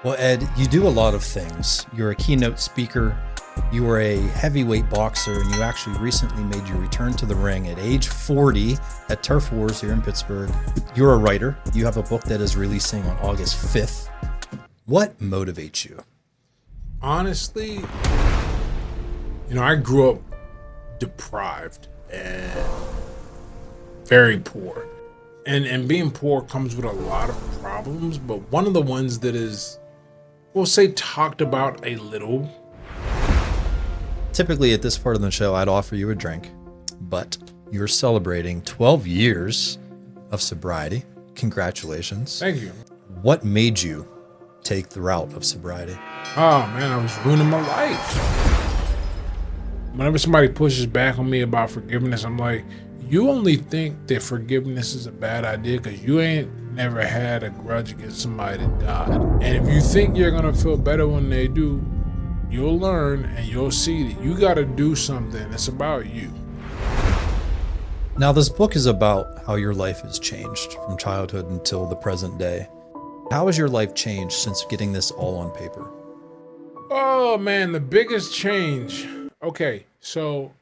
Well, Ed, you do a lot of things. You're a keynote speaker, you are a heavyweight boxer, and you actually recently made your return to the ring at age 40 at Turf Wars here in Pittsburgh. You're a writer. You have a book that is releasing on August 5th. What motivates you? Honestly, I grew up deprived and very poor. And being poor comes with a lot of problems, but one of the ones that is, we'll say, talked about a little. Typically at this part of the show, I'd offer you a drink, but you're celebrating 12 years of sobriety. Congratulations. Thank you. What made you take the route of sobriety? Oh man, I was ruining my life. Whenever somebody pushes back on me about forgiveness, I'm like, you only think that forgiveness is a bad idea because you ain't never had a grudge against somebody that died. And if you think you're gonna feel better when they do, you'll learn and you'll see that you gotta do something that's about you. Now, this book is about how your life has changed from childhood until the present day. How has your life changed since getting this all on paper? Oh man, the biggest change. Okay, so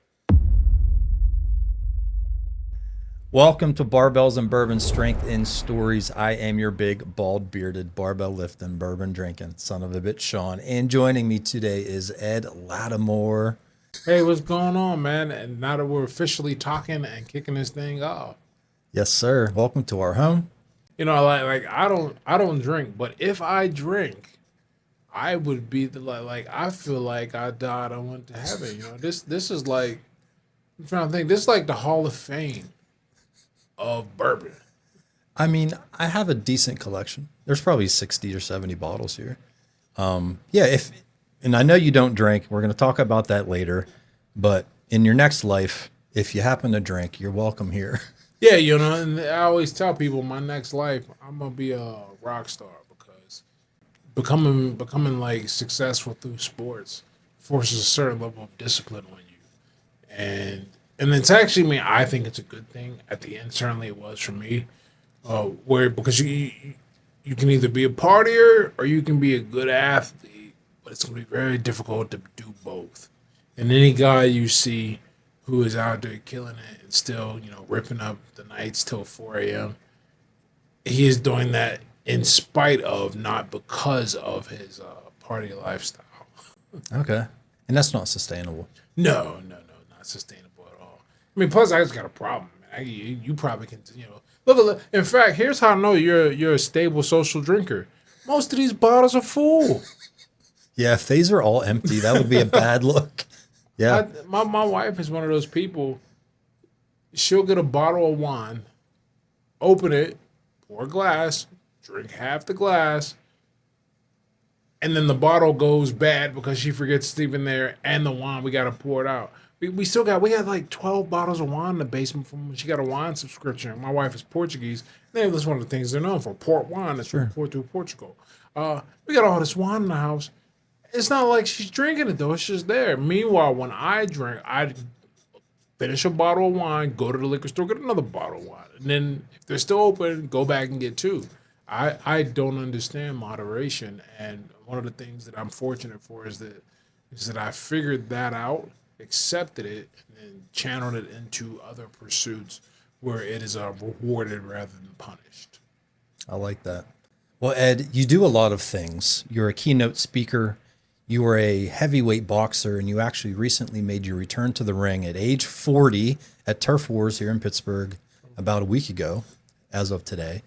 Welcome to Barbells and Bourbon Strength in Stories. I am your big, bald, bearded, barbell lifting, bourbon drinking son of a bitch, Sean. And joining me today is Ed Latimore. hey, what's going on, man? And now that we're officially talking and kicking this thing off. Yes, sir. Welcome to our home. Like I don't drink, but if I drink, I would be I feel like I died and went to heaven. This is like, I'm trying to think. This is like the Hall of Fame of bourbon. I mean, I have a decent collection. There's probably 60 or 70 bottles here. And I know you don't drink. We're going to talk about that later. But in your next life, if you happen to drink, you're welcome here. Yeah, and I always tell people my next life, I'm gonna be a rock star because becoming like successful through sports forces a certain level of discipline on you. And it's actually, I think it's a good thing. At the end, certainly it was for me. Because you can either be a partier or you can be a good athlete, but it's going to be very difficult to do both. And any guy you see who is out there killing it and still, ripping up the nights till 4 a.m., he is doing that in spite of, not because of his party lifestyle. Okay. And that's not sustainable. No, not sustainable at all. I mean, plus I just got a problem, man. You probably can, look. In fact, here's how I know you're a stable social drinker. Most of these bottles are full. Yeah, if these are all empty, that would be a bad look. Yeah. My wife is one of those people. She'll get a bottle of wine, open it, pour a glass, drink half the glass, and then the bottle goes bad because she forgets it's even there, and the wine, we got to pour it out. We had like 12 bottles of wine in the basement from when she got a wine subscription. My wife is Portuguese. That's one of the things they're known for, port wine that's poured through Portugal. We got all this wine in the house. It's not like she's drinking it, though. It's just there. Meanwhile, when I drink, I finish a bottle of wine, go to the liquor store, get another bottle of wine. And then if they're still open, go back and get two. I don't understand moderation. And one of the things that I'm fortunate for is that I figured that out, accepted it, and then channeled it into other pursuits where it is rewarded rather than punished. I like that. Well, Ed, you do a lot of things. You're a keynote speaker. You are a heavyweight boxer, and you actually recently made your return to the ring at age 40 at Turf Wars here in Pittsburgh about a week ago, as of today.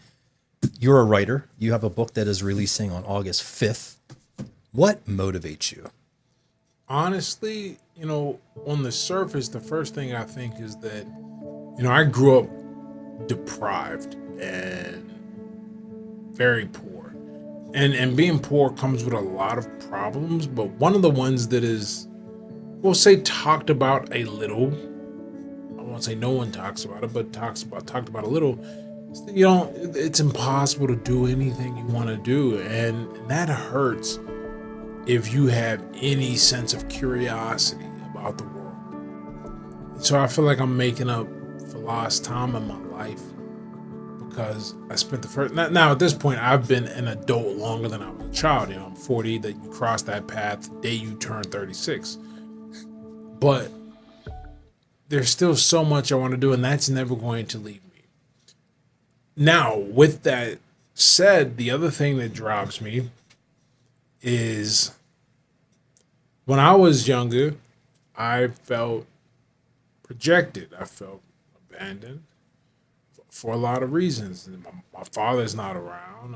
You're a writer. You have a book that is releasing on August 5th. What motivates you? Honestly, on the surface, the first thing I think is that, I grew up deprived and very poor. And being poor comes with a lot of problems, but one of the ones that is, we'll say, talked about a little. I won't say no one talks about it, but talked about a little. It's impossible to do anything you want to do, and that hurts if you have any sense of curiosity about the world. And so I feel like I'm making up for lost time in my life because I spent the first. Now at this point, I've been an adult longer than I was a child. I'm 40. That you cross that path the day you turn 36. But there's still so much I want to do, and that's never going to leave me. Now, with that said, the other thing that drives me is when I was younger, I felt projected. I felt abandoned for a lot of reasons. My father's not around.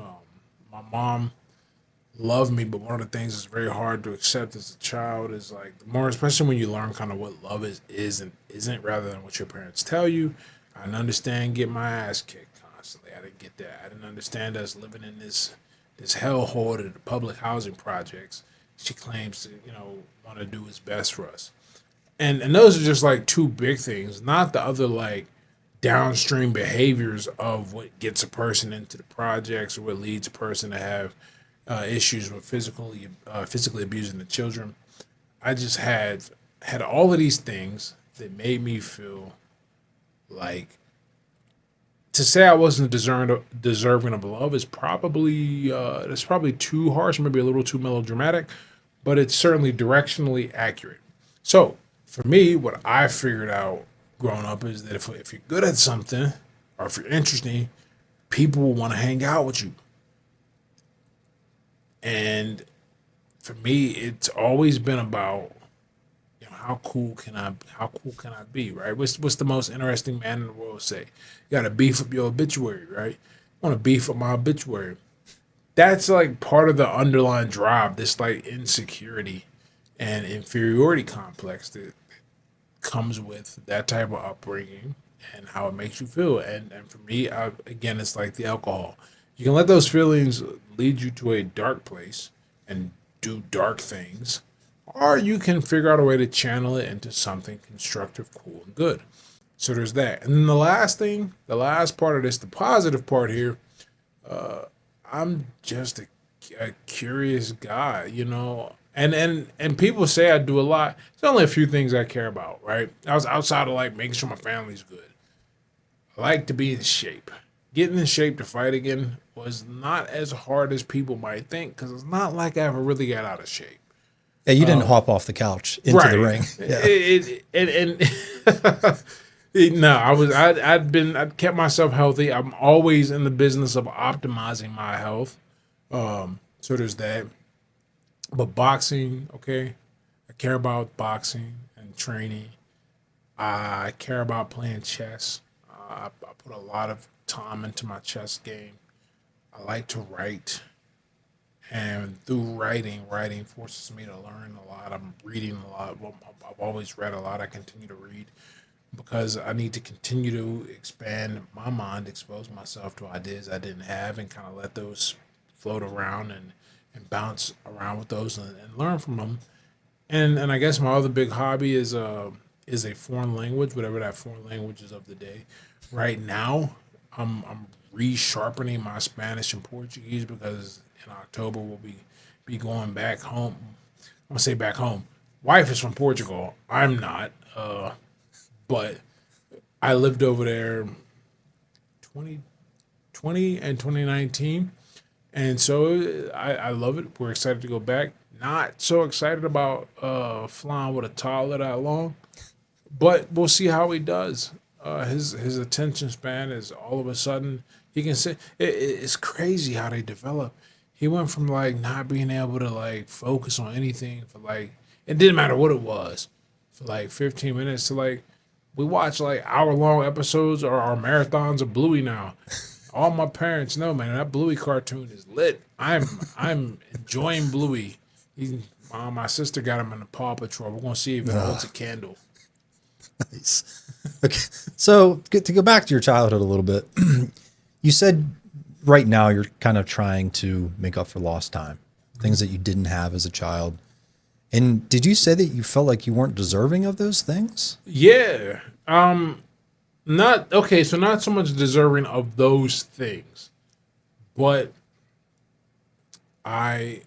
My mom loved me, but one of the things that's very hard to accept as a child is like the more, especially when you learn kind of what love is and isn't, rather than what your parents tell you. I didn't understand getting my ass kicked constantly. I didn't get that. I didn't understand us living in this hellhole of the public housing projects. She claims to want to do what's best for us, and those are just like two big things, not the other like downstream behaviors of what gets a person into the projects or what leads a person to have issues with physically abusing the children. I just had all of these things that made me feel like to say I wasn't deserving of love is probably it's probably too harsh, maybe a little too melodramatic, but it's certainly directionally accurate. So for me, what I figured out growing up is that if you're good at something or if you're interesting, people will want to hang out with you. And for me, it's always been about how cool can I be, right? What's the most interesting man in the world say? You got to beef up your obituary, right? I want to beef up my obituary. That's like part of the underlying drive, this like insecurity and inferiority complex that comes with that type of upbringing and how it makes you feel. And for me, again, it's like the alcohol. You can let those feelings lead you to a dark place and do dark things, or you can figure out a way to channel it into something constructive, cool, and good. So there's that. And then the last thing, the last part of this, the positive part here, I'm just a curious guy, and people say I do a lot. There's only a few things I care about, right? I was outside of like making sure my family's good. I like to be in shape. Getting in shape to fight again was not as hard as people might think because it's not like I ever really got out of shape. Yeah, you didn't hop off the couch into the ring. Yeah. No, I'd kept myself healthy. I'm always in the business of optimizing my health. So there's that. But boxing, okay, I care about boxing and training. I care about playing chess. I put a lot of time into my chess game. I like to write. And through writing forces me to learn a lot. I'm reading a lot. Well, I've always read a lot. I continue to read because I need to continue to expand my mind, expose myself to ideas I didn't have, and kind of let those float around and bounce around with those and learn from them. And I guess my other big hobby is a foreign language, whatever that foreign language is of the day. Right now, I'm resharpening my Spanish and Portuguese because in October we'll be going back home. I'm gonna say back home. Wife is from Portugal. I'm not, but I lived over there 2020 and 2019, and so I love it. We're excited to go back. Not so excited about flying with a toddler that long, but we'll see how he does. His attention span is all of a sudden he can say it's crazy how they develop. He went from like not being able to like focus on anything for like it didn't matter what it was for like 15 minutes to like we watch like hour-long episodes or our marathons of Bluey now. All my parents know, man, that Bluey cartoon is lit. I'm enjoying Bluey. My sister got him in the Paw Patrol. We're gonna see if it holds a candle. Nice. Okay. So to go back to your childhood a little bit, you said right now you're kind of trying to make up for lost time, things that you didn't have as a child. And did you say that you felt like you weren't deserving of those things? Yeah. Not okay, so not so much deserving of those things, but I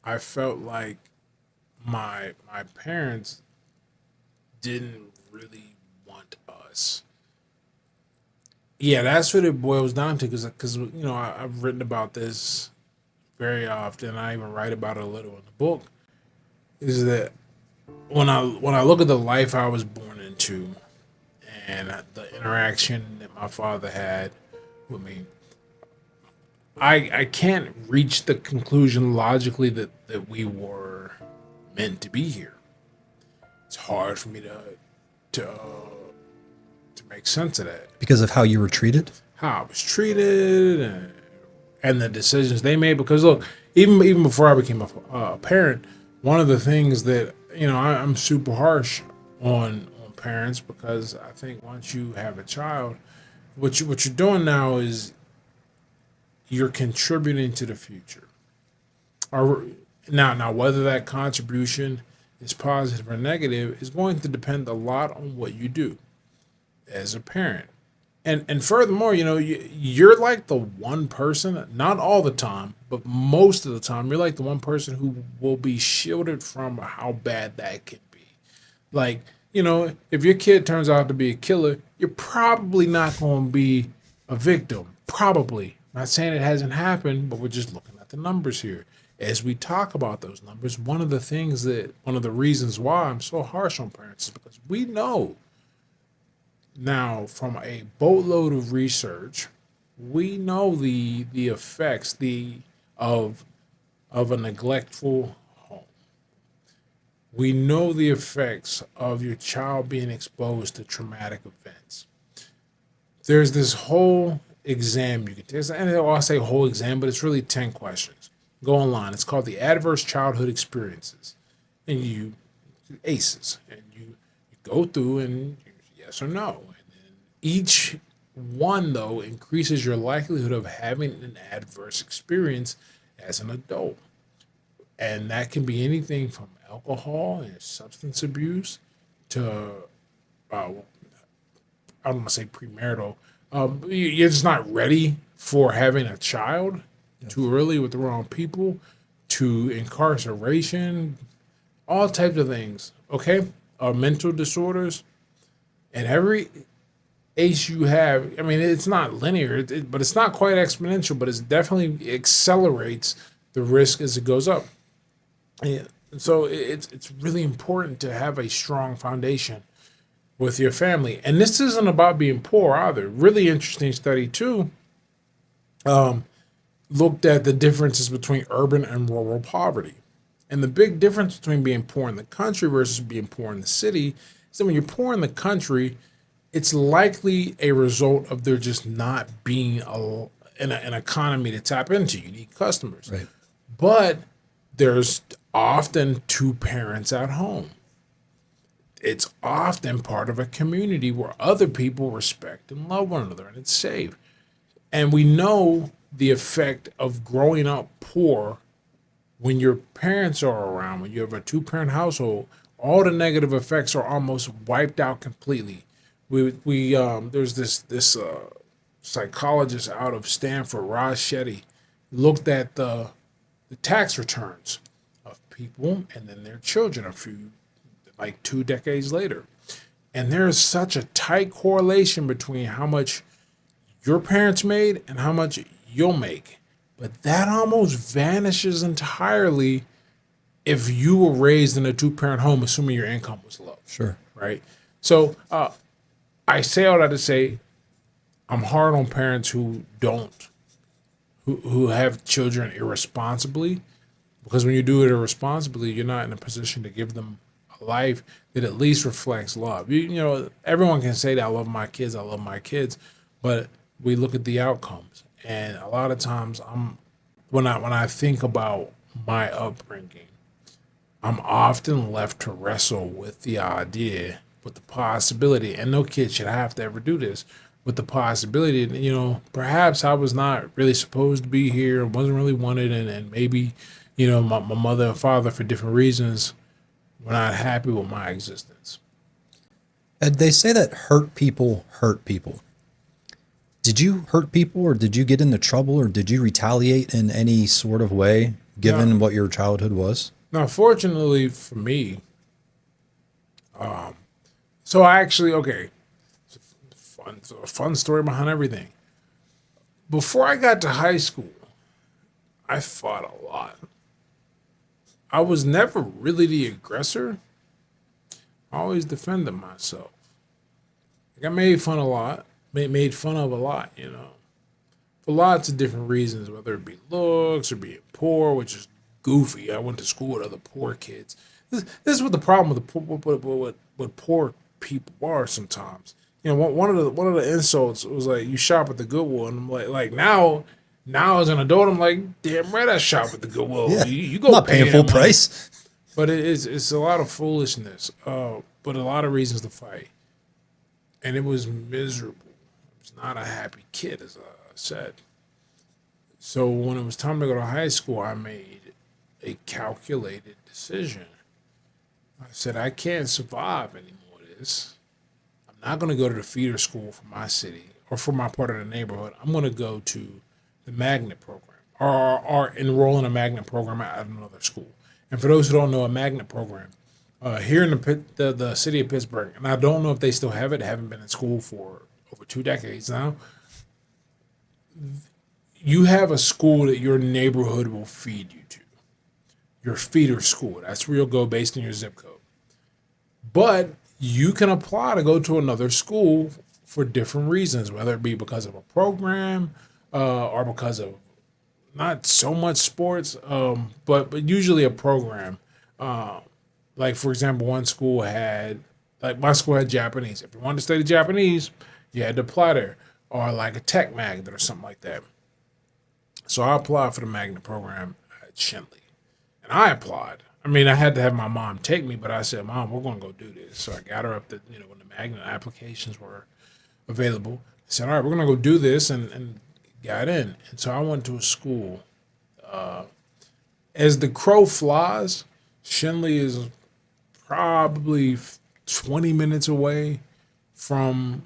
I felt like my parents didn't really want us Yeah, that's what it boils down to. Because I've written about this very often. I even write about it a little in the book. Is that when I look at the life I was born into and the interaction that my father had with me, I can't reach the conclusion logically that we were meant to be here. It's hard for me to make sense of that. Because of how you were treated? How I was treated and the decisions they made. Because look, even before I became a parent, one of the things that I'm super harsh on parents, because I think once you have a child, what you're doing now is you're contributing to the future. Or now whether that contribution is positive or negative is going to depend a lot on what you do as a parent. And furthermore, you're like the one person, not all the time, but most of the time, you're like the one person who will be shielded from how bad that can be. Like, if your kid turns out to be a killer, you're probably not going to be a victim. Probably. Not saying it hasn't happened, but we're just looking at the numbers here. As we talk about those numbers, one of the reasons why I'm so harsh on parents is because we know now from a boatload of research, we know the effects of of a neglectful home. We know the effects of your child being exposed to traumatic events. There's this whole exam you can take, and I'll say whole exam, but it's really 10 questions. Go online. It's called the Adverse Childhood Experiences, and you ACEs, and you go through and yes or no. Each one, though, increases your likelihood of having an adverse experience as an adult. And that can be anything from alcohol and substance abuse to, I don't want to say premarital. You're just not ready for having a child too early with the wrong people, to incarceration, all types of things. Okay? Mental disorders. And every ace you have, I mean, it's not linear, but it's not quite exponential, but it definitely accelerates the risk as it goes up. And so it's really important to have a strong foundation with your family. And this isn't about being poor either. Really interesting study too. Looked at the differences between urban and rural poverty. And the big difference between being poor in the country versus being poor in the city is that when you're poor in the country, it's likely a result of there just not being an economy to tap into. You need customers. Right. But there's often two parents at home. It's often part of a community where other people respect and love one another, and it's safe. And we know the effect of growing up poor when your parents are around, when you have a two-parent household. All the negative effects are almost wiped out completely. We there's this psychologist out of Stanford, Raj Shetty, looked at the tax returns of people and then their children like 2 decades later. And there's such a tight correlation between how much your parents made and how much you'll make. But that almost vanishes entirely if you were raised in a two-parent home, assuming your income was low. Sure. Right? So I say all that to say I'm hard on parents who have children irresponsibly, because when you do it irresponsibly, you're not in a position to give them a life that at least reflects love. Everyone can say that I love my kids, but we look at the outcomes, and a lot of times when I think about my upbringing, I'm often left to wrestle with the idea, with the possibility, and no kid should have to ever do this, with the possibility that, perhaps I was not really supposed to be here, wasn't really wanted, and maybe, my mother and father, for different reasons, were not happy with my existence. And they say that hurt people hurt people. Did you hurt people, or did you get into trouble, or did you retaliate in any sort of way, given what your childhood was? Now, fortunately for me, so I actually, okay, It's a fun story behind everything. Before I got to high school, I fought a lot. I was never really the aggressor. I always defended myself. Like I made fun a lot, made fun of a lot, for lots of different reasons, whether it be looks or being poor, which is goofy. I went to school with other poor kids. This is what the problem with what poor people are sometimes. One of the insults was like you shop at the Goodwill, and I'm like now as an adult, I'm like, damn right I shop at the Goodwill. Yeah. You I'm go not pay paying full that money. price. But it's a lot of foolishness, but a lot of reasons to fight. And it was miserable. I was not a happy kid, as I said. So when it was time to go to high school, I made a calculated decision. I said, I can't survive anymore with this. I'm not going to go to the feeder school for my city or for my part of the neighborhood. I'm going to go to the magnet program or enroll in a magnet program at another school. And for those who don't know, a magnet program, here in the city of Pittsburgh, and I don't know if they still have it, I haven't been in school for over 2 decades now. You have a school that your neighborhood will feed you to. Your feeder school. That's where you'll go based on your zip code. But you can apply to go to another school for different reasons, whether it be because of a program or because of not so much sports, but usually a program. Like for example, one school had like my school had Japanese. If you wanted to study Japanese, you had to apply there, or like a tech magnet or something like that. So I applied for the magnet program at Shenley, and I applied. I mean, I had to have my mom take me, but I said, "Mom, we're going to go do this." So I got her up to when the magnet applications were available. I said, "All right, we're going to go do this," and got in. And so I went to a school. As the crow flies, Shenley is probably 20 minutes away from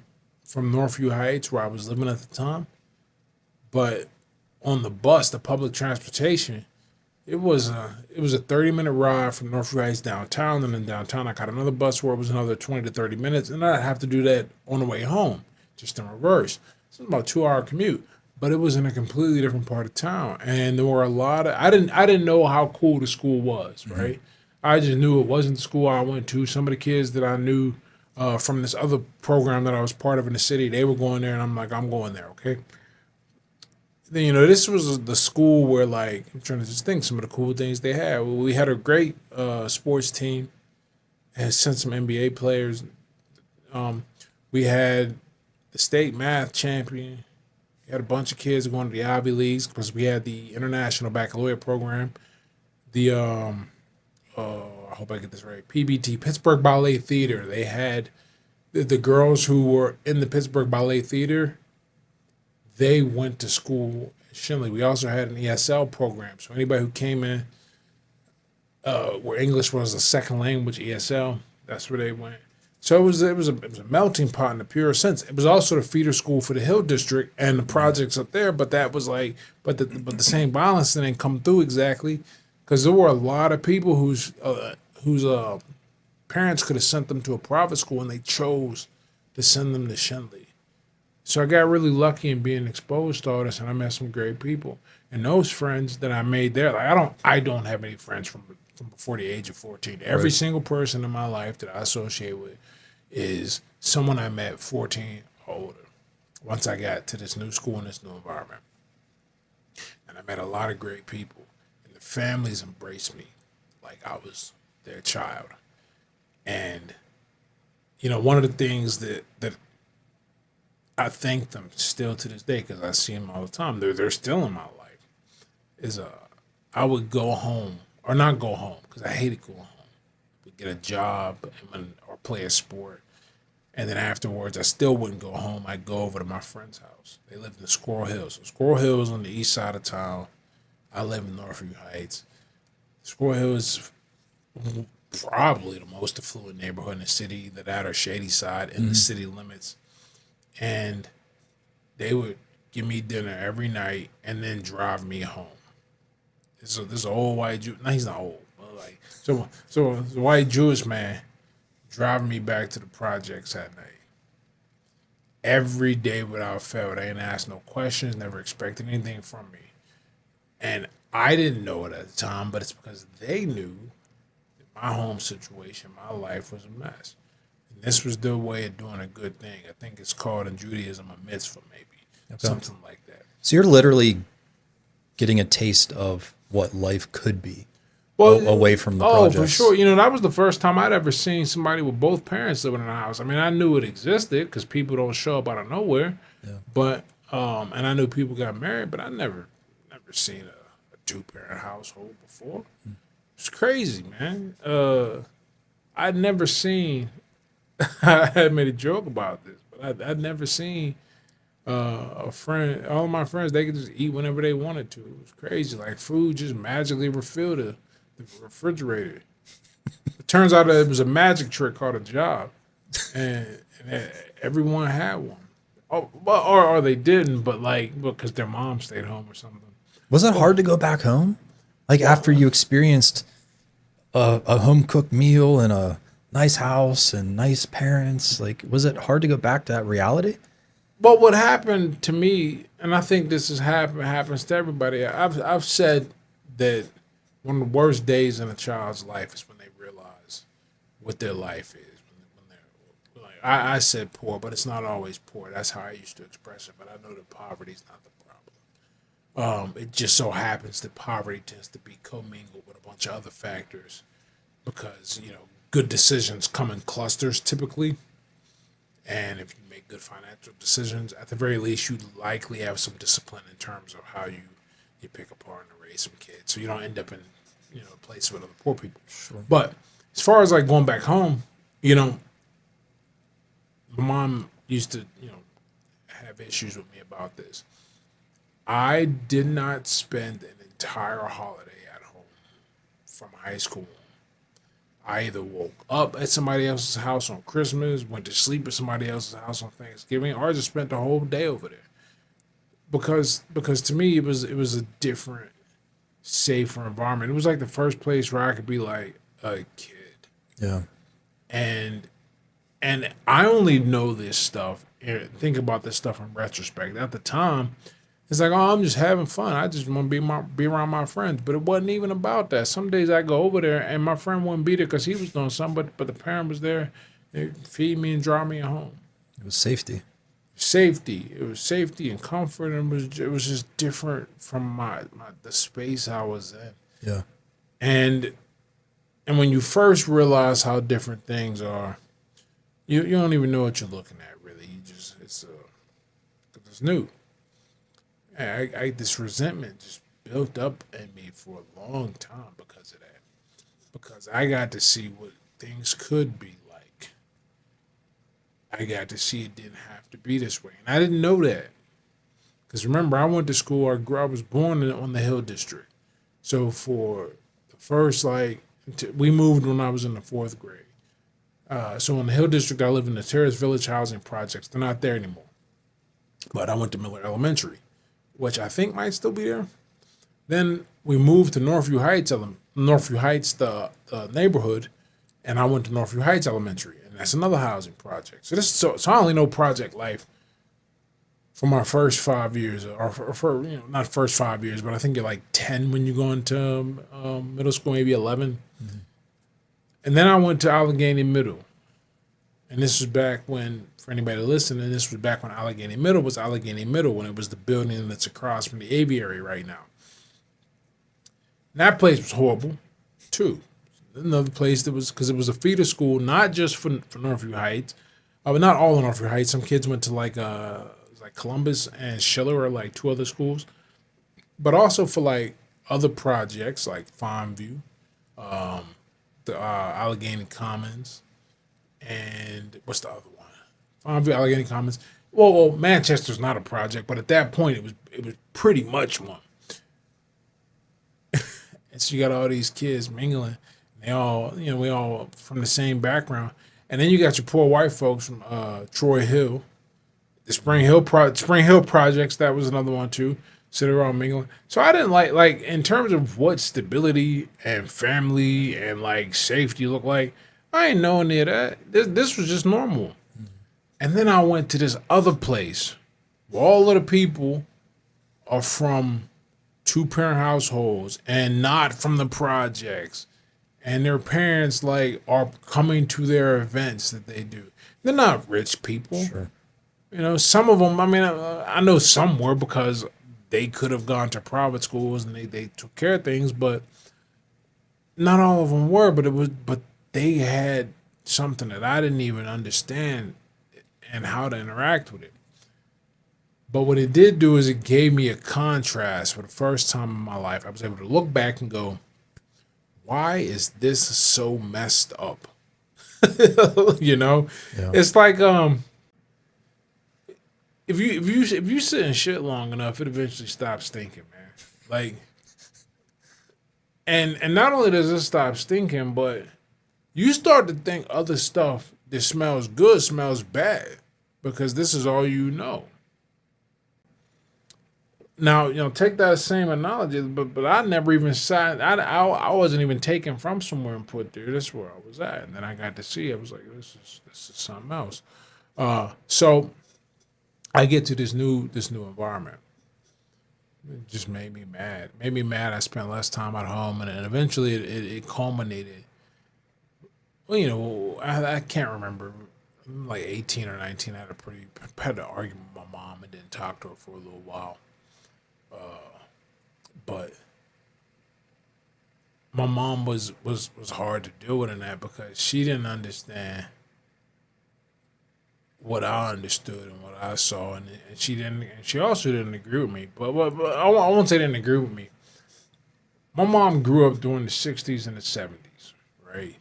Northview Heights, where I was living at the time. But on the bus, the public transportation, it was a 30-minute ride from Northview Heights downtown, and then downtown I caught another bus where it was another 20 to 30 minutes, and I'd have to do that on the way home, just in reverse. So it was about a 2-hour commute. But it was in a completely different part of town, and there were a lot of I didn't know how cool the school was, right? I just knew it wasn't the school I went to. Some of the kids that I knew from this other program that I was part of in the city, they were going there, and I'm like, I'm going there, okay? Then this was the school where like I'm trying to just think some of the cool things they had. We had a great sports team, and sent some NBA players. We had the state math champion. We had a bunch of kids going to the Ivy Leagues because we had the International Baccalaureate program. The I hope I get this right. PBT, Pittsburgh Ballet Theater. They had the girls who were in the Pittsburgh Ballet Theater. They went to school at Shenley. We also had an ESL program. So anybody who came in where English was a second language, ESL, that's where they went. So it was a melting pot in the pure sense. It was also the feeder school for the Hill District and the projects up there, but that was like, but the same violence didn't come through exactly, because there were a lot of people whose parents could have sent them to a private school and they chose to send them to Shenley. So I got really lucky in being exposed to all this, and I met some great people. And those friends that I made there, like I don't have any friends from before the age of 14. Every Right. single person in my life that I associate with is someone I met 14 or older. Once I got to this new school and this new environment, and I met a lot of great people, and the families embraced me like I was their child. And one of the things that I thank them still to this day, because I see them all the time. They're still in my life. Is I would go home or not go home because I hated going home. Would get a job or play a sport, and then afterwards I still wouldn't go home. I'd go over to my friend's house. They lived in Squirrel Hills. So Squirrel Hills on the east side of town. I live in Northview Heights. Squirrel Hills is probably the most affluent neighborhood in the city. That or Shady Side in the city limits. And they would give me dinner every night and then drive me home. This old white Jew. No, he's not old, but like so the white Jewish man driving me back to the projects at night. every day without fail. They didn't ask no questions, never expected anything from me. And I didn't know it at the time, but it's because they knew that my home situation, my life was a mess. And this was their way of doing a good thing. I think it's called in Judaism a mitzvah, maybe. Okay. Something like that. So you're literally getting a taste of what life could be away from the Oh, projects. for sure. You know, that was the first time I'd ever seen somebody with both parents living in a house. I mean, I knew it existed because people don't show up out of nowhere. Yeah. But and I knew people got married, but I never seen a two-parent household before. It's crazy, man. I'd never seen. I had made a joke about this, but I'd never seen a friend. All of my friends, they could just eat whenever they wanted to. It was crazy. Like food just magically refilled the refrigerator. It turns out that it was a magic trick called a job, and everyone had one. Oh, well, or they didn't, but like because their mom stayed home or something. Was it hard to go back home? Like after you experienced a home cooked meal and a nice house and nice parents, like was it hard to go back to that reality? But what happened to me, and I think this happens to everybody. I've said that one of the worst days in a child's life is when they realize what their life is. When they're like, I said poor, but it's not always poor. That's how I used to express it. But I know that poverty is not the problem. It just so happens that poverty tends to be commingled with a bunch of other factors because good decisions come in clusters typically, and if you make good financial decisions, at the very least, you likely have some discipline in terms of how you pick apart and raise some kids, so you don't end up in a place with other poor people. Sure. But as far as like going back home, my mom used to have issues with me about this. I did not spend an entire holiday at home from high school. I either woke up at somebody else's house on Christmas, went to sleep at somebody else's house on Thanksgiving, or just spent the whole day over there. Because to me it was a different, safer environment. It was like the first place where I could be like a kid. Yeah. And I only know this stuff and think about this stuff in retrospect. At the time, it's like, oh, I'm just having fun. I just want to be around my friends. But it wasn't even about that. Some days I go over there and my friend wouldn't be there because he was doing something, but the parent was there. They feed me and drive me home. It was safety. It was safety and comfort, and it was just different from the space I was in. Yeah. And when you first realize how different things are, you don't even know what you're looking at really. It's new. This resentment just built up in me for a long time because of that. Because I got to see what things could be like. I got to see it didn't have to be this way. And I didn't know that. Because remember, I went to school, I was born on the Hill District. So for the first, we moved when I was in the 4th grade. So in the Hill District, I live in the Terrace Village housing projects. They're not there anymore. But I went to Miller Elementary, which I think might still be there. Then we moved to Northview Heights, the neighborhood, and I went to Northview Heights Elementary, and that's another housing project. So I only know project life for my first 5 years, or for not first 5 years, but I think you're like 10 when you go into middle school, maybe 11. Mm-hmm. And then I went to Allegheny Middle, and this was back when, for anybody listening, this was back when Allegheny Middle was Allegheny Middle, when it was the building that's across from the aviary right now. And that place was horrible, too. Another place that was, because it was a feeder school, not just for Northview Heights, but not all of Northview Heights. Some kids went to like Columbus and Schiller, or like 2 other schools, but also for like other projects like Farmview, the Allegheny Commons, and what's the other one? Farmview, Allegheny Commons. Well, Manchester's not a project, but at that point it was pretty much one. And so you got all these kids mingling. They all, we all from the same background. And then you got your poor white folks from Troy Hill, the Spring Hill projects. That was another one too. So they were all mingling. So I didn't like in terms of what stability and family and like safety look like. I ain't know any of that. This was just normal. And then I went to this other place where all of the people are from two-parent households and not from the projects. And their parents like are coming to their events that they do. They're not rich people. Sure. You know, some of them, I mean, I know some were because they could have gone to private schools and they took care of things, but not all of them were, but they had something that I didn't even understand and how to interact with it. But what it did do is it gave me a contrast for the first time in my life. I was able to look back and go, why is this so messed up? You know? Yeah. It's like if you sit in shit long enough, it eventually stops stinking, man. Like and not only does it stop stinking, but you start to think other stuff that smells good smells bad because this is all you know. Now, take that same analogy, but I never even sat. I wasn't even taken from somewhere and put there. This is where I was at, and then I got to see. I was like, this is something else. So I get to this new environment. It just made me mad. Made me mad. I spent less time at home, and eventually it culminated. Well, I can't remember. Like 18 or 19, I had an argument with my mom and didn't talk to her for a little while. But my mom was hard to deal with in that because she didn't understand what I understood and what I saw, and she didn't. And she also didn't agree with me. But I won't say didn't agree with me. My mom grew up during the '60s and the '70s, right?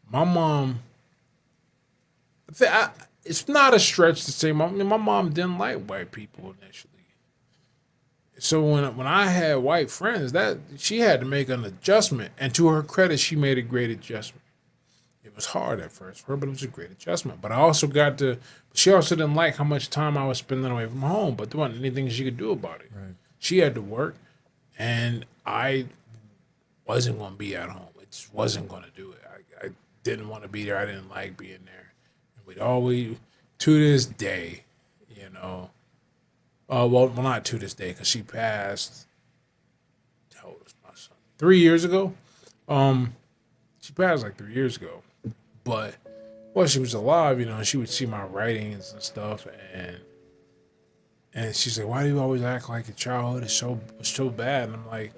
My mom. It's not a stretch to say my mom didn't like white people initially. So when I had white friends, that she had to make an adjustment, and to her credit, she made a great adjustment. It was hard at first for her, but it was a great adjustment. But I also got to. She also didn't like how much time I was spending away from home, but there wasn't anything she could do about it. Right. She had to work, and I wasn't going to be at home. It just wasn't going to do it. I didn't want to be there. I didn't like being there. And we'd always, to this day, well, not to this day, because she passed. How old was my son? 3 years ago. She passed like 3 years ago. But while she was alive, she would see my writings and stuff, and she's like, "Why do you always act like your childhood is so bad?" And I'm like,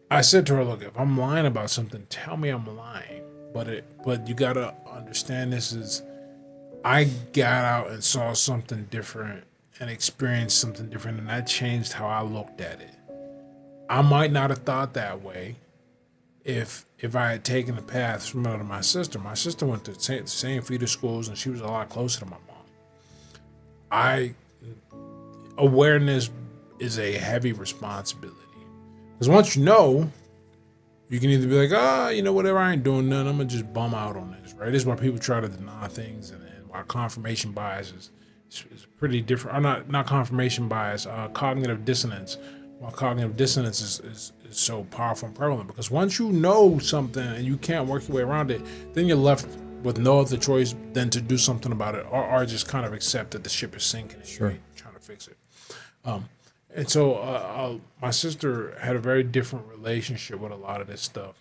I said to her, "Look, if I'm lying about something, tell me I'm lying. But you gotta understand this is." I got out and saw something different and experienced something different, and that changed how I looked at it. I might not have thought that way if I had taken the path similar to my sister. My sister went to the same feeder schools, and she was a lot closer to my mom. Awareness is a heavy responsibility because once you know, you can either be like, whatever, I ain't doing nothing. I'm gonna just bum out on this, right? This is why people try to deny things, and why confirmation bias is pretty different. Or not confirmation bias, cognitive dissonance. Why cognitive dissonance is so powerful and prevalent because once you know something and you can't work your way around it, then you're left with no other choice than to do something about it, or just kind of accept that the ship is sinking and Sure. you're trying to fix it. And so my sister had a very different relationship with a lot of this stuff.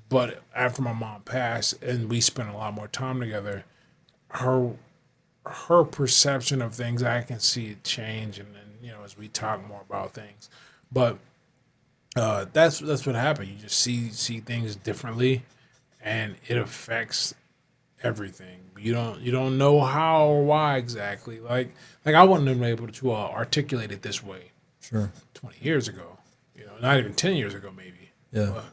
But after my mom passed and we spent a lot more time together, her perception of things, I can see it change, and then as we talk more about things. But that's what happened. You just see things differently, and it affects everything. You don't know how or why exactly. Like I wouldn't have been able to articulate it this way Sure. 20 years ago. Not even 10 years ago, maybe. Yeah.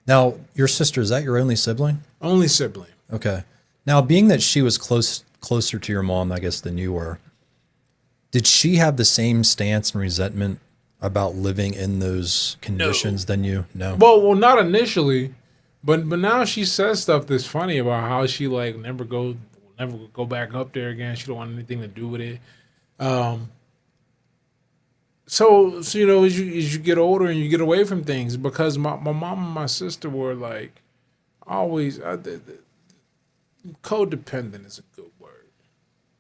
Now, your sister, is that your only sibling? Only sibling. Okay. Now, being that she was closer to your mom, I guess, than you were, did she have the same stance and resentment about living in those conditions than you? No. Well, not initially, but now she says stuff that's funny about how she like never go back up there again. She don't want anything to do with it. So as you get older and you get away from things, because my mom and my sister were like always codependent is a good word.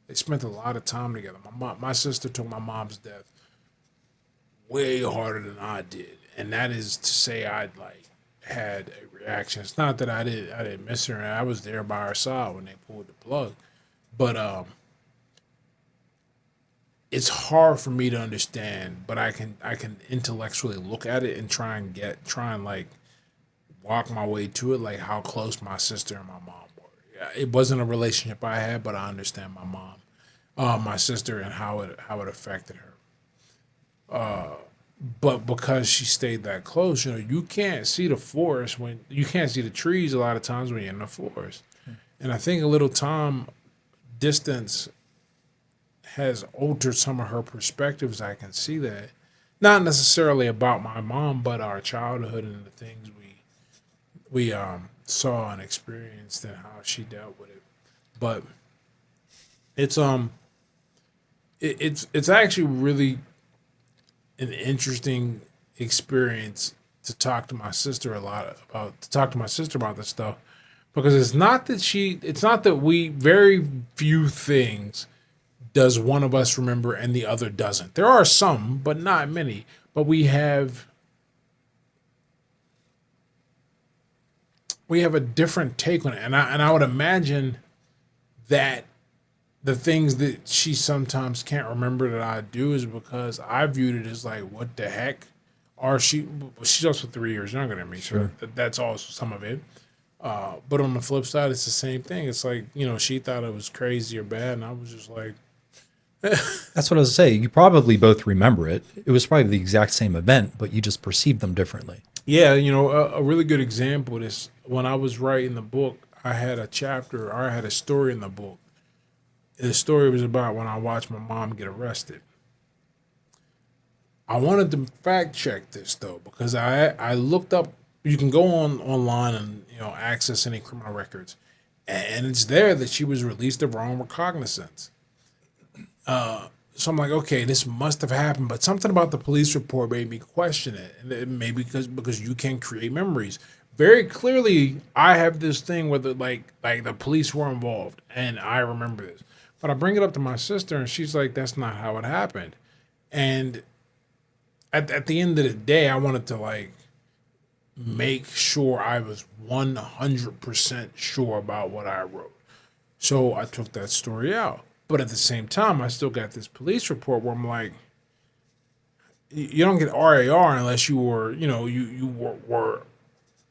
They spent a lot of time together. My sister took my mom's death way harder than I did, and that is to say, I like had a reaction. It's not that I didn't miss her, and I was there by her side when they pulled the plug, but it's hard for me to understand. But I can intellectually look at it and try and like walk my way to it, like how close my sister and my mom were. Yeah, it wasn't a relationship I had, but I understand my mom, my sister, and how it affected her. But because she stayed that close, you can't see the forest when you can't see the trees a lot of times when you're in the forest. And I think a little time distance has altered some of her perspectives. I can see that. Not necessarily about my mom, but our childhood and the things we saw and experienced and how she dealt with it. But it's it's actually really an interesting experience to talk to my sister about this stuff, because it's not that we very few things does one of us remember and the other doesn't. There are some, but not many. But we have a different take on it, and I would imagine that the things that she sometimes can't remember that I do is because I viewed it as like, what the heck? Or she's also 3 years younger than me, so that's also some of it. But on the flip side, it's the same thing. It's like, she thought it was crazy or bad, and I was just like, That's what I was saying. You probably both remember it. It was probably the exact same event, but you just perceived them differently. yeah, a really good example is when I was writing the book, I had a story in the book. The story was about when I watched my mom get arrested. I wanted to fact check this though, because I looked up. You can go online and access any criminal records, and it's there that she was released of her own recognizance. So I'm like, okay, this must have happened, but something about the police report made me question it, and it may be because you can create memories. Very clearly, I have this thing where like the police were involved, and I remember this. But I bring it up to my sister, and she's like, "That's not how it happened." And at the end of the day, I wanted to like make sure I was 100% sure about what I wrote. So I took that story out. But at the same time, I still got this police report where I'm like, you don't get RAR unless you were, were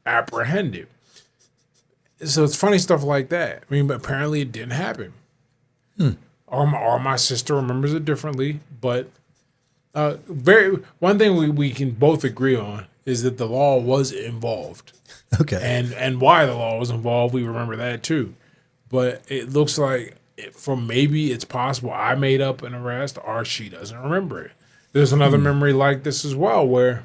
apprehended. So it's funny stuff like that. I mean, but apparently it didn't happen. Or my sister remembers it differently. But one thing we can both agree on is that the law was involved. Okay. And why the law was involved, we remember that too. But it looks like maybe it's possible I made up an arrest or she doesn't remember it. There's another memory like this as well where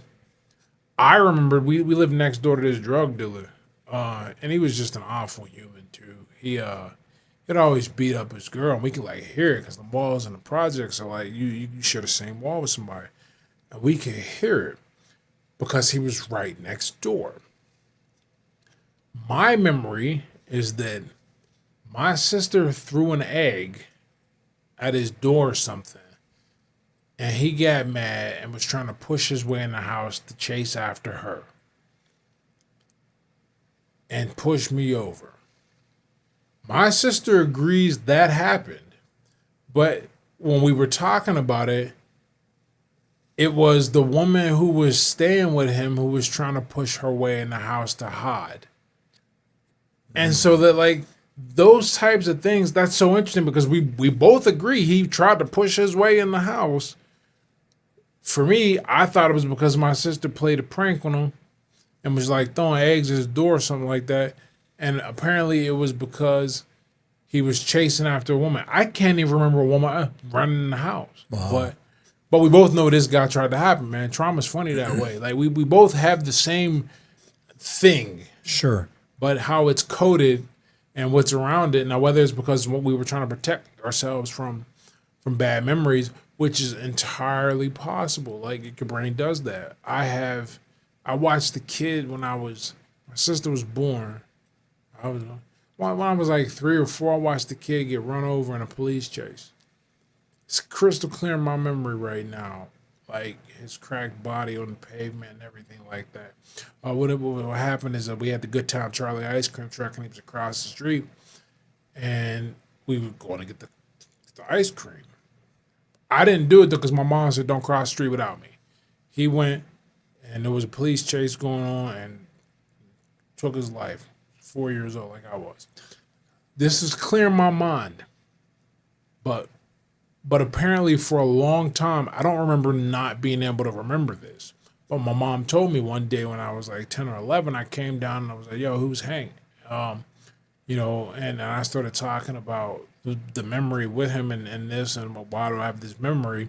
I remembered we lived next door to this drug dealer, and he was just an awful human too. He'd always beat up his girl, and we could like hear it because the walls in the projects are like you share the same wall with somebody, and we could hear it because he was right next door. My memory is that my sister threw an egg at his door or something, and he got mad and was trying to push his way in the house to chase after her and push me over. My sister agrees that happened, but when we were talking about it, it was the woman who was staying with him who was trying to push her way in the house to hide. And so that like those types of things, that's so interesting because we both agree he tried to push his way in the house. For me, I thought it was because my sister played a prank on him and was like throwing eggs at his door or something like that. And apparently it was because he was chasing after a woman. I can't even remember a woman running in the house. Wow. But we both know this guy tried to happen, man. Trauma's funny that way. Like we both have the same thing. Sure. But how it's coded and what's around it. Now, whether it's because what we were trying to protect ourselves from bad memories, which is entirely possible. Like your brain does that. I watched the kid when my sister was born. when I was like 3 or 4, I watched the kid get run over in a police chase. It's crystal clear in my memory right now, like his cracked body on the pavement and everything like that. What happened is that we had the Good Time Charlie ice cream truck, and he was across the street, and we were going to get the ice cream. I didn't do it though because my mom said don't cross the street without me. He went, and there was a police chase going on, and took his life. 4 years old, like I was. This is clear in my mind, but apparently for a long time, I don't remember not being able to remember this. But my mom told me one day when I was like 10 or 11, I came down and I was like, yo, who's Hank? And I started talking about the memory with him and this and why do I have this memory.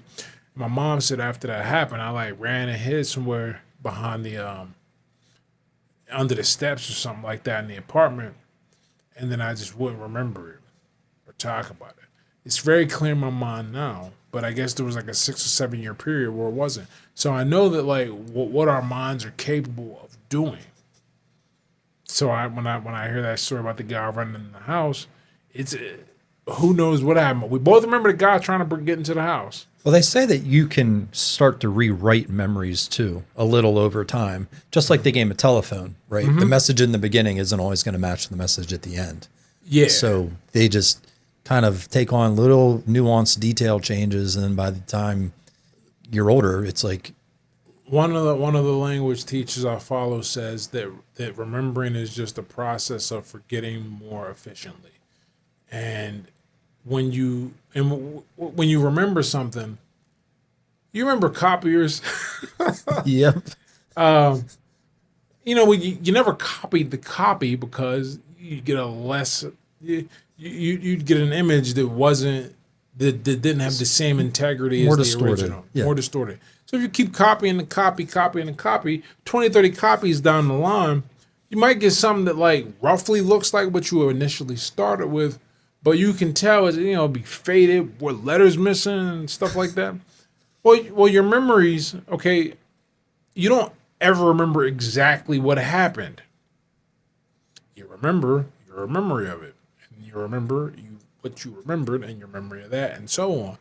My mom said after that happened, I like ran and hid somewhere behind the under the steps or something like that in the apartment, and then I just wouldn't remember it or talk about it. It's very clear in my mind now, but I guess there was like a 6 or 7 year period where it wasn't. So I know that like what our minds are capable of doing. So when I hear that story about the guy running in the house, it's who knows what happened. We both remember the guy trying to get into the house. Well, they say that you can start to rewrite memories too, a little over time, just like the game of telephone, right? The message in the beginning isn't always going to match the message at the end. Yeah. So they just kind of take on little nuanced detail changes, and then by the time you're older, it's like one of the language teachers I follow says that remembering is just a process of forgetting more efficiently. And when you remember something, you remember copiers. yep. You never copied the copy because you get a less you'd get an image that didn't have the same integrity More as the distorted. original. Yeah. More distorted. So if you keep copying the copy, 20, 30 copies down the line, you might get something that like roughly looks like what you initially started with, but you can tell it's be faded with letters missing and stuff like that. Well, your memories, okay, you don't ever remember exactly what happened. You remember your memory of it, and you remember what you remembered and your memory of that, and so on.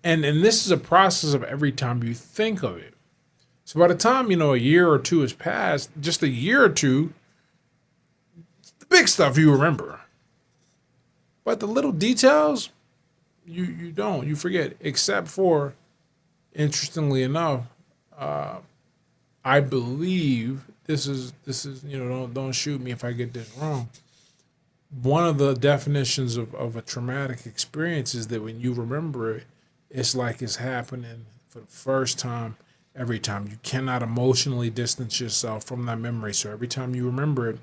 And this is a process of every time you think of it. So by the time a year or two has passed, just a year or two, the big stuff you remember. But the little details, you don't. You forget. Except for, interestingly enough, I believe this is don't shoot me if I get this wrong. One of the definitions of a traumatic experience is that when you remember it, it's like it's happening for the first time every time. You cannot emotionally distance yourself from that memory. So every time you remember it,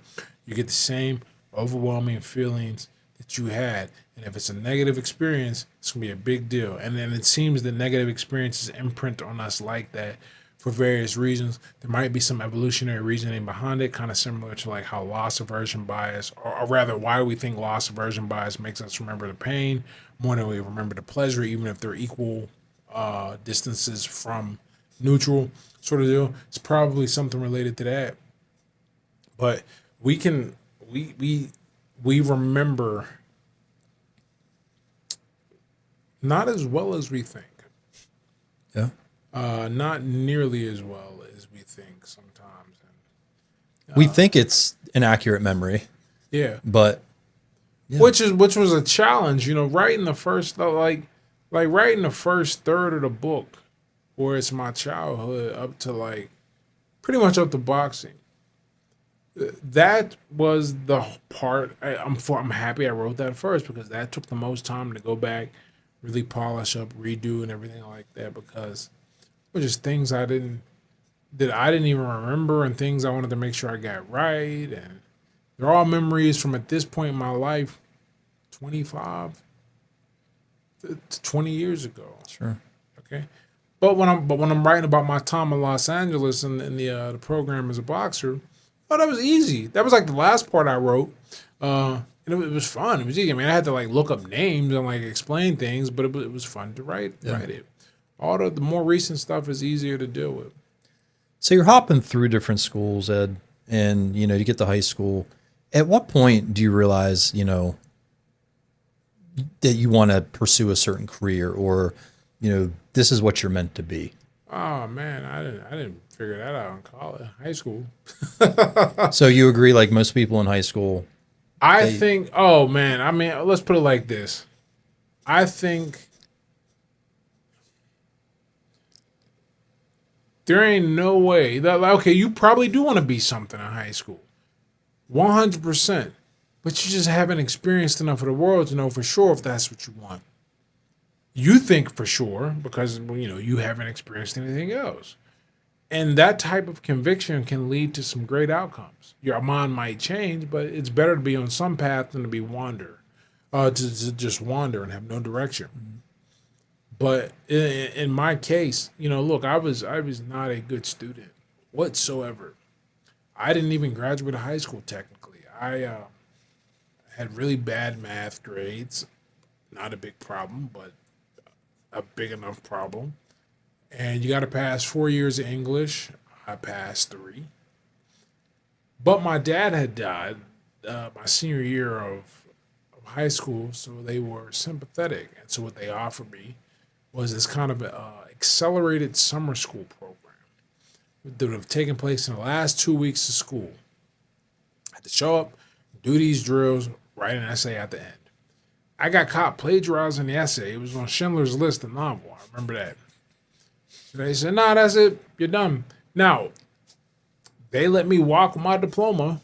you get the same overwhelming feelings that you had. And if it's a negative experience, it's going to be a big deal. And then it seems that negative experiences imprint on us like that for various reasons. There might be some evolutionary reasoning behind it, kind of similar to like how loss aversion bias, or rather why we think loss aversion bias makes us remember the pain more than we remember the pleasure, even if they're equal distances from neutral sort of deal. It's probably something related to that. But we remember not as well as we think. Yeah. Not nearly as well as we think sometimes. And, We think it's an accurate memory, yeah, but yeah. which was a challenge, right in the first right in the first third of the book, where it's my childhood up to like pretty much up to boxing. That was the part I'm happy I wrote that first, because that took the most time to go back, really polish up, redo, and everything like that, because it was just things I didn't even remember, and things I wanted to make sure I got right. And they're all memories from at this point in my life, 25 to 20 years ago. Sure. Okay. But when I'm writing about my time in Los Angeles and the program as a boxer, oh, that was easy. That was like the last part I wrote. And it was fun. It was easy. I mean, I had to like look up names and like explain things, but it was fun to write it. All the more recent stuff is easier to deal with. So you're hopping through different schools, Ed, and you get to high school, At what point do you realize, that you want to pursue a certain career, or, this is what you're meant to be? Oh man, I didn't figure that out in college, high school. So you agree, like most people in high school, I they, think. Oh man, I mean, let's put it like this. I think there ain't no way that like, okay, you probably do want to be something in high school, 100%. But you just haven't experienced enough of the world to know for sure if that's what you want. You think for sure because well, you haven't experienced anything else. And that type of conviction can lead to some great outcomes. Your mind might change, but it's better to be on some path than to be to just wander and have no direction. But in my case, look, I was not a good student whatsoever. I didn't even graduate high school technically. I had really bad math grades. Not a big problem, but a big enough problem. And you got to pass 4 years of English. I passed three. But my dad had died my senior year of high school, so they were sympathetic. And so what they offered me was this kind of accelerated summer school program that would have taken place in the last 2 weeks of school. I had to show up, do these drills, write an essay at the end. I got caught plagiarizing the essay. It was on Schindler's List, the novel. I remember that. So they said, "Nah, that's it. You're done." Now, they let me walk with my diploma,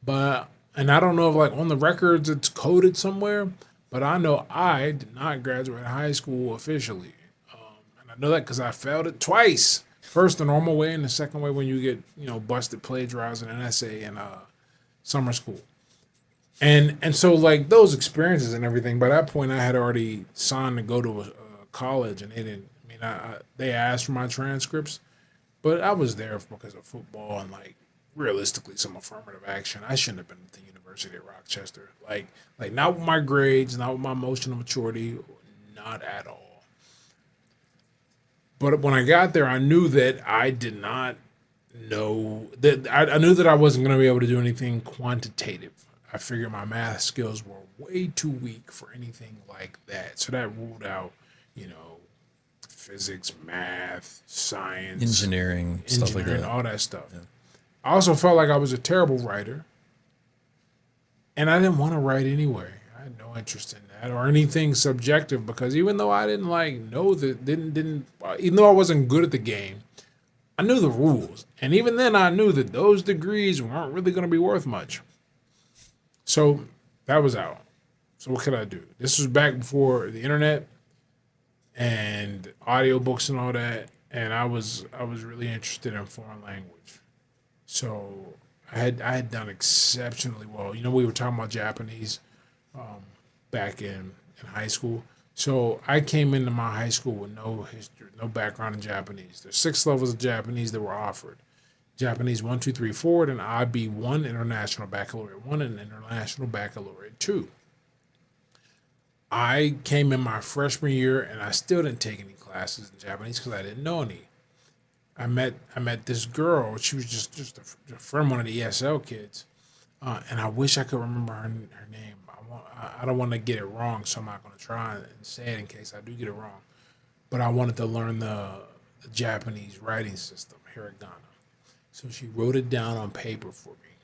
but, and I don't know if like on the records it's coded somewhere, but I know I did not graduate high school officially. And I know that because I failed it twice. First, the normal way, and the second way when you get, busted plagiarizing an essay in summer school. And so like those experiences and everything. By that point, I had already signed to go to a college, and they didn't. I mean, they asked for my transcripts, but I was there because of football and like realistically some affirmative action. I shouldn't have been at the University of Rochester. Like not with my grades, not with my emotional maturity, not at all. But when I got there, I knew that I did not know that I knew that I wasn't going to be able to do anything quantitative. I figured my math skills were way too weak for anything like that. So that ruled out, you know, physics, math, science, engineering, stuff like engineering, that. all that stuff. I also felt like I was a terrible writer, and I didn't want to write anyway. I had no interest in that or anything subjective because even though I didn't like know that didn't even though I wasn't good at the game, I knew the rules, and even then I knew that those degrees weren't really going to be worth much. So that was out. So what could I do? This was back before the internet and audiobooks and all that, and I was really interested in foreign language. So I had done exceptionally well. You know, we were talking about Japanese back in high school. So I came into my high school with no history, no background in Japanese. There's 6 levels of Japanese that were offered. Japanese 1, 2, 3, 4, then IB 1, International Baccalaureate 1, and International Baccalaureate 2. I came in my freshman year and I still didn't take any classes in Japanese because I didn't know any. I met this girl. She was just a friend, one of the ESL kids, and I wish I could remember her name. I don't want to get it wrong, so I'm not going to try and say it in case I do get it wrong. But I wanted to learn the Japanese writing system, hiragana. So she wrote it down on paper for me.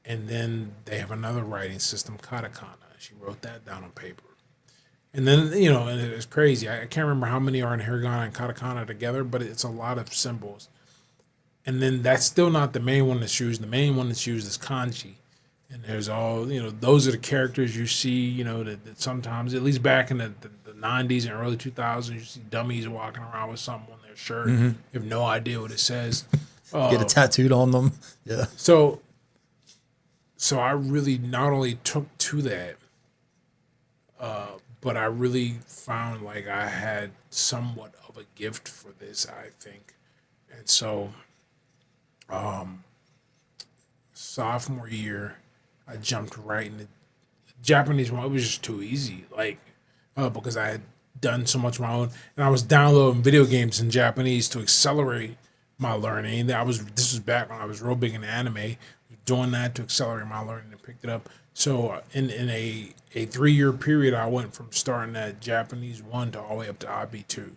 And then they have another writing system, katakana. She wrote that down on paper. And then, and it's crazy. I can't remember how many are in hiragana and katakana together, but it's a lot of symbols. And then that's still not the main one that's used. The main one that's used is kanji. And there's all, those are the characters you see, that sometimes, at least back in the 90s and early 2000s, you see dummies walking around with something on their shirt. You have no idea what it says. Get it tattooed on them. Yeah. So I really not only took to that, but I really found like I had somewhat of a gift for this, I think. And so, sophomore year, I jumped right into Japanese one. It was just too easy, like because I had done so much of my own, and I was downloading video games in Japanese to accelerate my learning. This was back when I was real big in anime, doing that to accelerate my learning and picked it up. So in a 3 year period, I went from starting at Japanese 1 to all the way up to IB 2.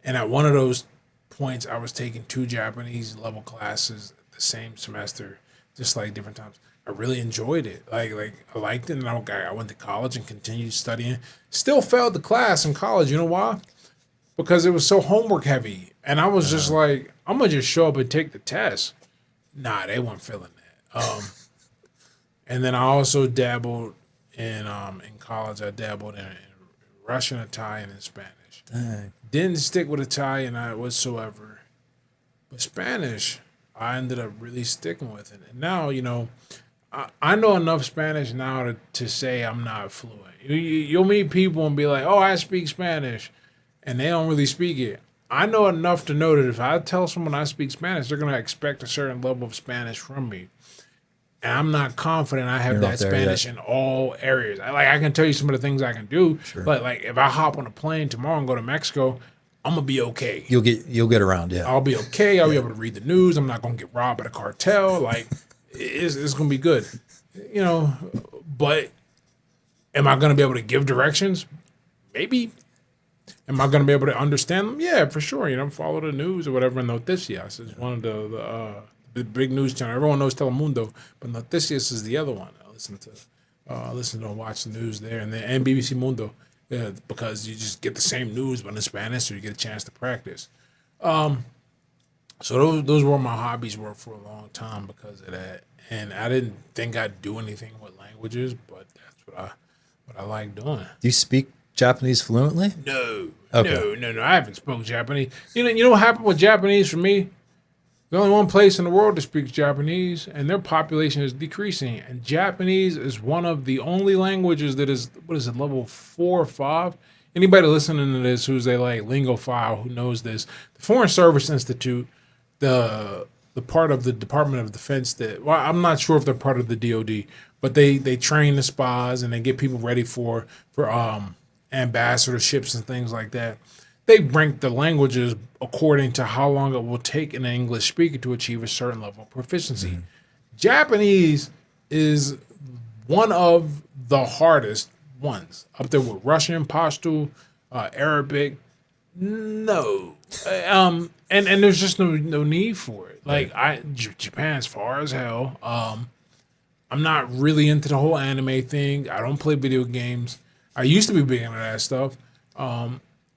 And at one of those points, I was taking 2 Japanese level classes the same semester, just like different times. I really enjoyed it. Like I liked it, and I went to college and continued studying. Still failed the class in college. You know why? Because it was so homework heavy, and I was just like, I'm gonna just show up and take the test. Nah, they weren't feeling that. And then I also dabbled in college. I dabbled in Russian, Italian, and Spanish. Dang. Didn't stick with Italian whatsoever, but Spanish I ended up really sticking with it. And now I know enough Spanish now to say I'm not fluent. You'll meet people and be like, "Oh, I speak Spanish," and they don't really speak it. I know enough to know that if I tell someone I speak Spanish, they're gonna expect a certain level of Spanish from me. And I'm not confident I have You're not that there Spanish yet. in all areas. I can tell you some of the things I can do, Sure. but like if I hop on a plane tomorrow and go to Mexico, I'm gonna be okay. You'll get around. Yeah. I'll be okay. I'll be able to read the news. I'm not gonna get robbed by the cartel. Like it's gonna be good, you know. But am I gonna be able to give directions? Maybe. Am I gonna be able to understand them? Yeah, for sure. Follow the news or whatever. Noticias is one of the big news channel. Everyone knows Telemundo, but Noticias is the other one. I listen to watch the news there, and then BBC Mundo, because you just get the same news but in Spanish, so you get a chance to practice. So those were my hobbies were for a long time because of that, and I didn't think I'd do anything with languages, but that's what I like doing. Do you speak Japanese fluently? No, Okay. no. I haven't spoken Japanese. You know what happened with Japanese for me? There's only one place in the world that speaks Japanese, and their population is decreasing. And Japanese is one of the only languages that is, what is it, level 4 or 5? Anybody listening to this who's a like lingophile who knows this, the Foreign Service Institute, the part of the Department of Defense that, well, I'm not sure if they're part of the DoD, but they train the spies and they get people ready for ambassadorships and things like that. They rank the languages according to how long it will take an English speaker to achieve a certain level of proficiency. Japanese is one of the hardest ones, up there with Russian, Pashto, Arabic. No, and there's just no need for it. Like Japan's far as hell. I'm not really into the whole anime thing. I don't play video games. I used to be big into that stuff.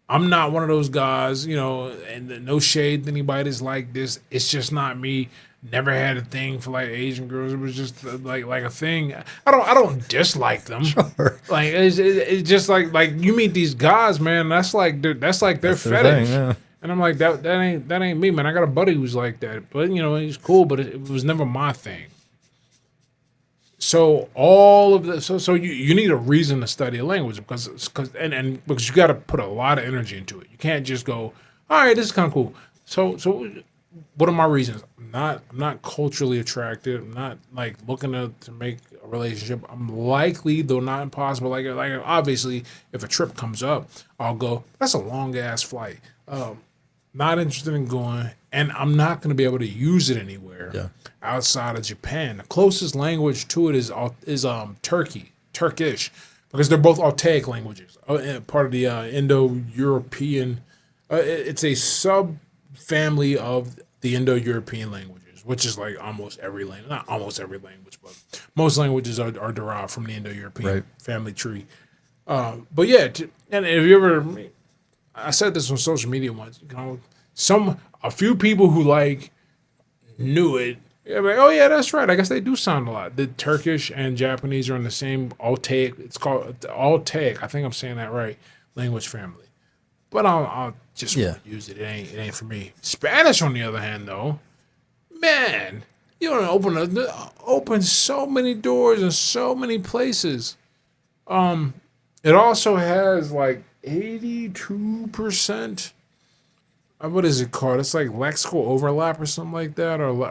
I'm not one of those guys, and no shade to anybody that's like this. It's just not me. Never had a thing for like Asian girls. It was just like a thing. I don't dislike them. Sure. Like it's just like you meet these guys, man. That's like their Their fetish. thing, yeah. And I'm like that ain't me, man. I got a buddy who's like that, but he's cool, but it was never my thing. So all of this, so you need a reason to study a language because because you got to put a lot of energy into it. You can't just go, all right, this is kind of cool. So what are my reasons? I'm not culturally attracted. I'm not like looking to make a relationship. I'm likely, though not impossible. Like obviously, if a trip comes up, I'll go. That's a long ass flight. Not interested in going, and I'm not going to be able to use it anywhere Yeah. outside of Japan. The closest language to it is Turkish, because they're both Altaic languages, part of the Indo-European. It's a sub-family of the Indo-European languages, which is like almost every language, not almost every language, but most languages are derived from the Indo-European Right. family tree. But yeah, and if you ever, I said this on social media once, a few people who like knew it. Yeah, like, oh yeah, that's right. I guess they do sound a lot. The Turkish and Japanese are in the same Altaic. It's called Altaic. I think I'm saying that right. Language family. But I'll just Yeah. use it. It ain't for me. Spanish, on the other hand, though, man, you don't open so many doors in so many places. It also has like 82%. What is it called? It's like lexical overlap or something like that, or a lot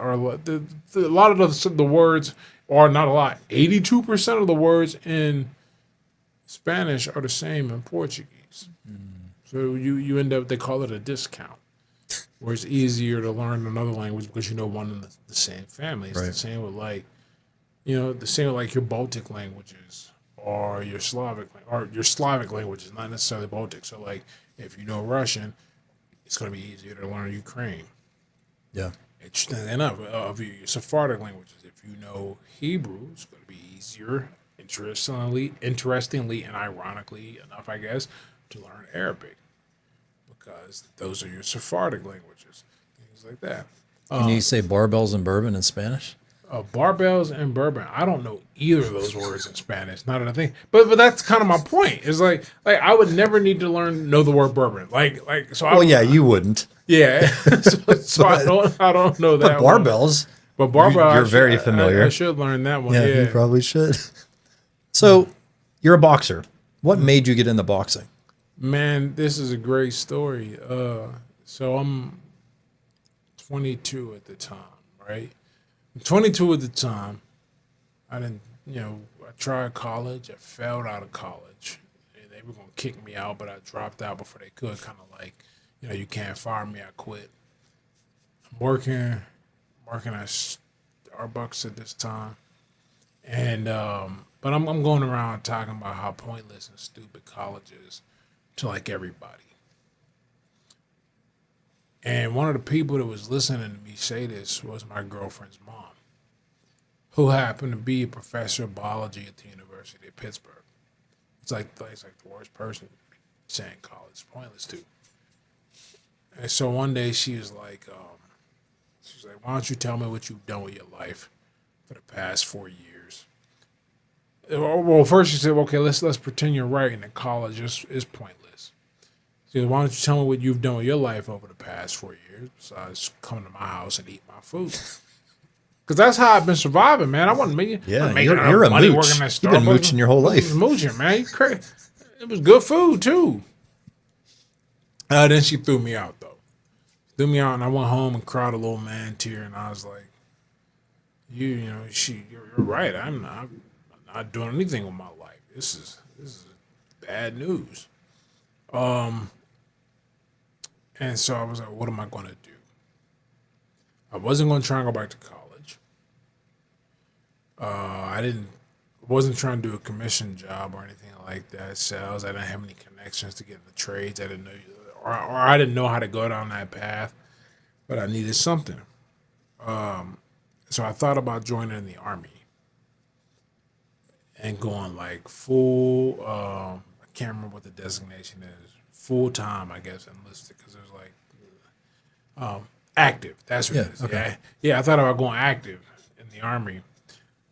of the words, or not a lot. 82% of the words in Spanish are the same in Portuguese. So you end up, they call it a discount. where it's easier to learn another language because you know one in the same family. It's the Right. same with like, the same with like your Baltic languages or your Slavic languages, not necessarily Baltic. So like, if you know Russian, it's going to be easier to learn Ukraine. Yeah. Interesting enough, of your Sephardic languages, if you know Hebrew, it's going to be easier, interestingly, and ironically enough, I guess, to learn Arabic because those are your Sephardic languages, things like that. Can you say barbells and bourbon in Spanish? Barbells and bourbon. I don't know either of those words in Spanish. Not that I think, but that's kind of my point. It's like I would never need to know the word bourbon. Like so. Well, yeah, you wouldn't. Yeah. so I don't know But that one. barbells, But barbell, you're very familiar. I should learn that one. Yeah, you Yeah. probably should. So, you're a boxer. What made you get into boxing? Man, this is a great story. So I'm 22 at the time, right? I'm 22 at the time. I didn't, I tried college. I failed out of college. And they were going to kick me out, but I dropped out before they could. Kind of like, you can't fire me. I quit. I'm working at Starbucks at this time. And, but I'm going around talking about how pointless and stupid college is to like everybody. And one of the people that was listening to me say this was my girlfriend's mom, who happened to be a professor of biology at the University of Pittsburgh. It's like the worst person saying college is pointless to. And so one day she was like, why don't you tell me what you've done with your life for the past 4 years? Well, first she said, okay, let's pretend you're right and that college is pointless. She said, why don't you tell me what you've done with your life over the past 4 years besides coming to my house and eat my food? Because that's how I've been surviving, man. I wasn't making, Yeah, making you're a money mooch. working at You've been Starbucks. mooching your whole I was life. mooching, man. You crazy. It was good food, too. Then she threw me out, though. Threw me out, and I went home and cried a little man tear, and I was like, you're right. I'm not doing anything with my life. This is bad news. And so I was like, what am I going to do? I wasn't going to try and go back to college. I wasn't trying to do a commission job or anything like that. Sales. I didn't have any connections to get into trades. I didn't know, or I didn't know how to go down that path. But I needed something. So I thought about joining the Army and going like full. I can't remember what the designation is. Full time, I guess, enlisted because it was like active. That's what it is. okay. Yeah. I thought about going active in the Army,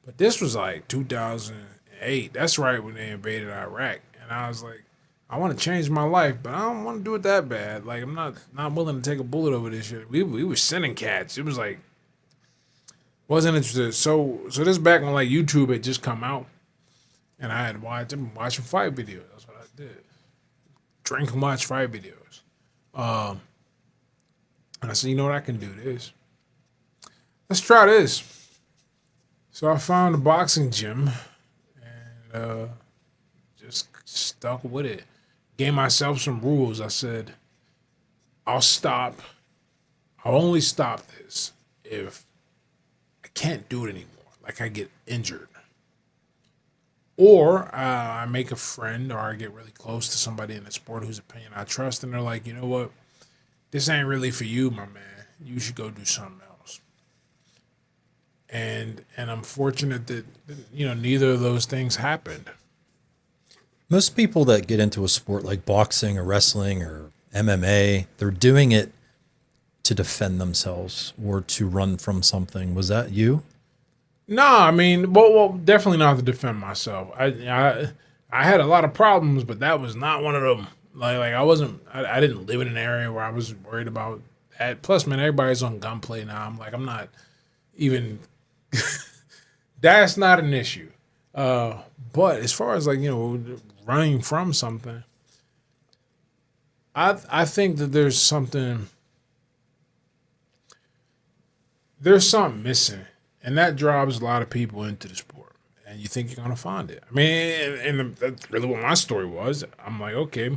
but this was like 2008. That's right when they invaded Iraq, and I was like, I want to change my life, but I don't want to do it that bad. Like I'm not willing to take a bullet over this shit. We were sending cats. It was like wasn't interested. So this back when like YouTube had just come out, and I had been watching fight videos. That's what I did. Drink and watch fight videos. And I said, you know what, I can do this. Let's try this. So I found a boxing gym and just stuck with it. Gave myself some rules. I said, I'll only stop this if I can't do it anymore. Like I get injured. Or I make a friend or I get really close to somebody in the sport whose opinion I trust. And they're like, you know what? This ain't really for you, my man. You should go do something else. And I'm fortunate that, neither of those things happened. Most people that get into a sport like boxing or wrestling or MMA, they're doing it to defend themselves or to run from something. Was that you? No, I mean, well, definitely not to defend myself. I had a lot of problems, but that was not one of them. Like I didn't live in an area where I was worried about that. Plus, man, everybody's on gunplay now. I'm not even. That's not an issue. But as far as running from something, I think that there's something missing. And that drives a lot of people into the sport. And you think you're going to find it. I mean, and that's really what my story was. I'm like, okay,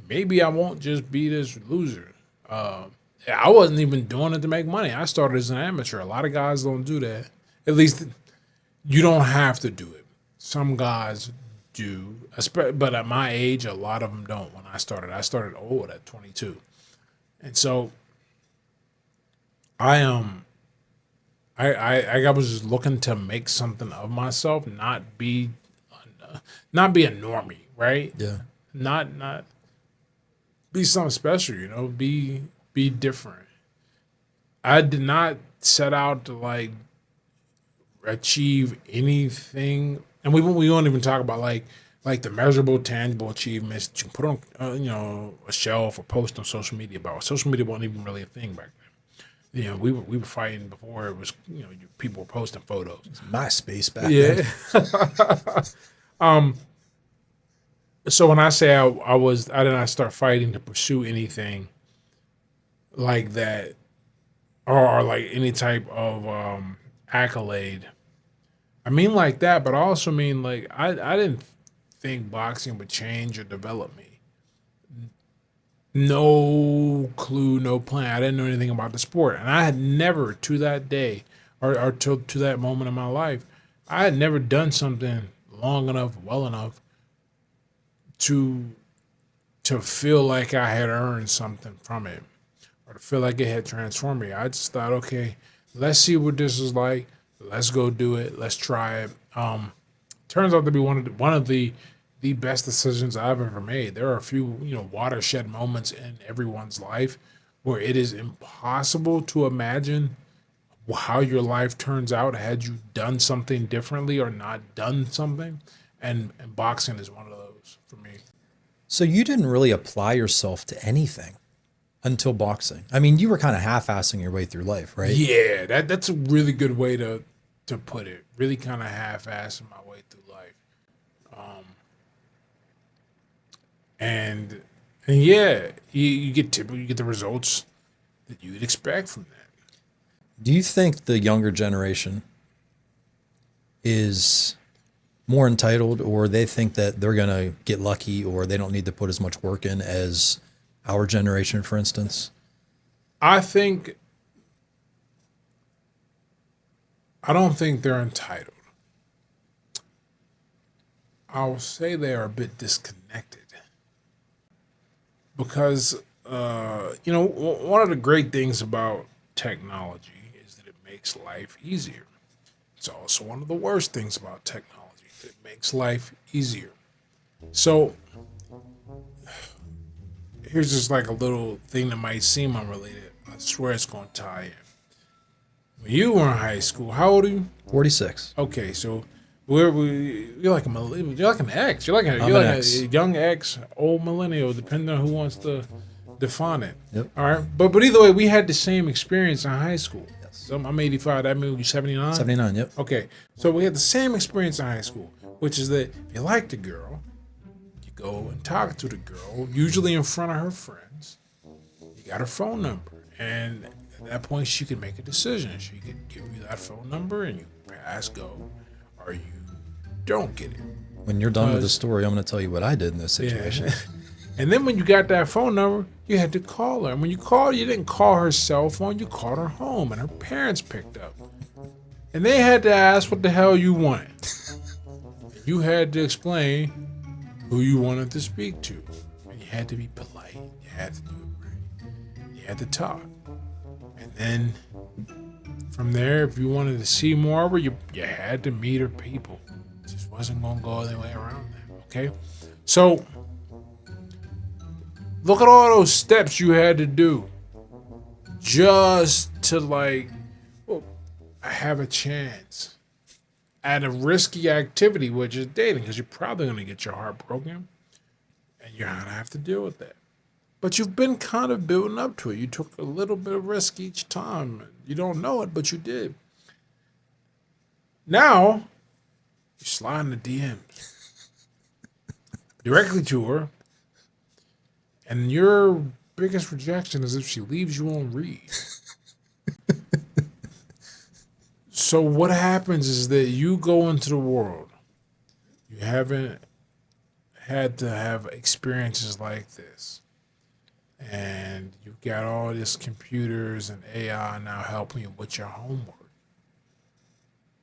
maybe I won't just be this loser. I wasn't even doing it to make money. I started as an amateur. A lot of guys don't do that. At least you don't have to do it. Some guys do, but at my age, a lot of them don't. When I started old at 22, and so I I was just looking to make something of myself, not be a normie, right? Yeah. Not be something special, be different. I did not set out to like achieve anything, and we won't even talk about like the measurable, tangible achievements that you can put on a shelf or post on social media. About social media wasn't even really a thing back then. We were fighting before it was. People were posting photos. MySpace back Yeah. So when I say I did not start fighting to pursue anything like that, or like any type of accolade. I mean like that, but I also mean like I didn't think boxing would change or develop me. No clue, no plan. I didn't know anything about the sport, and I had never to that day, or to that moment in my life, I had never done something long enough, well enough to feel like I had earned something from it, or to feel like it had transformed me. I just thought, okay, let's see what this is like. Let's go do it. Let's try it. Turns out to be one of the best decisions I've ever made. There are a few watershed moments in everyone's life where it is impossible to imagine how your life turns out had you done something differently or not done something, and boxing is one of those for me. So you didn't really apply yourself to anything until boxing. I mean, you were kind of half-assing your way through life, right? Yeah, that's a really good way to put it. Really kind of half-assing my way through life, and yeah, you get the results that you'd expect from that. Do you think the younger generation is more entitled, or they think that they're going to get lucky, or they don't need to put as much work in as our generation, for instance? I don't think they're entitled. I'll say they are a bit disconnected because one of the great things about technology is that it makes life easier. It's also one of the worst things about technology that it makes life easier. So here's just like a little thing that might seem unrelated. I swear it's going to tie in. When you were in high school, how old are you? 46. Okay, so you're like a millennial. You're like an X. You're I'm like an a X. young X, old millennial, depending on who wants to define it. Yep. All right, but either way, we had the same experience in high school. Yes. So I'm 85. That means you 79. 79, yep. Okay, so we had the same experience in high school, which is that if you liked a girl, you go and talk to the girl, usually in front of her friends. You got her phone number, and at that point, she could make a decision. She could give you that phone number, and you pass go, or you don't get it. When you're done with the story, I'm going to tell you what I did in this situation. Yeah. And then when you got that phone number, you had to call her. And when you called, you didn't call her cell phone, you called her home, and her parents picked up. And they had to ask what the hell you wanted. You had to explain who you wanted to speak to. And you had to be polite. You had to do it right. You had to talk. And then from there, if you wanted to see more of her, you had to meet her people. It just wasn't going to go the way around that, okay? So, look at all those steps you had to do just to, have a chance at a risky activity, which is dating, because you're probably going to get your heart broken, and you're going to have to deal with that. But you've been kind of building up to it. You took a little bit of risk each time. You don't know it, but you did. Now, you slide in the DMs directly to her, and your biggest rejection is if she leaves you on read. So what happens is that you go into the world. You haven't had to have experiences like this. and you've got all this computers and AI now helping you with your homework,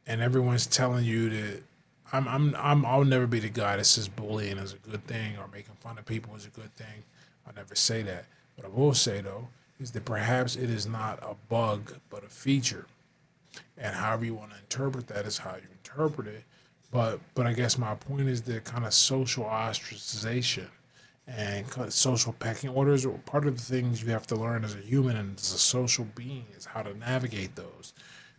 and everyone's telling you that I'll never be the guy that says bullying is a good thing or making fun of people is a good thing. I'll never say that. What I will say though is that perhaps it is not a bug but a feature, and however you want to interpret that is how you interpret it. But I guess my point is that kind of social ostracization and kind of social pecking orders are part of the things you have to learn as a human and as a social being is how to navigate those.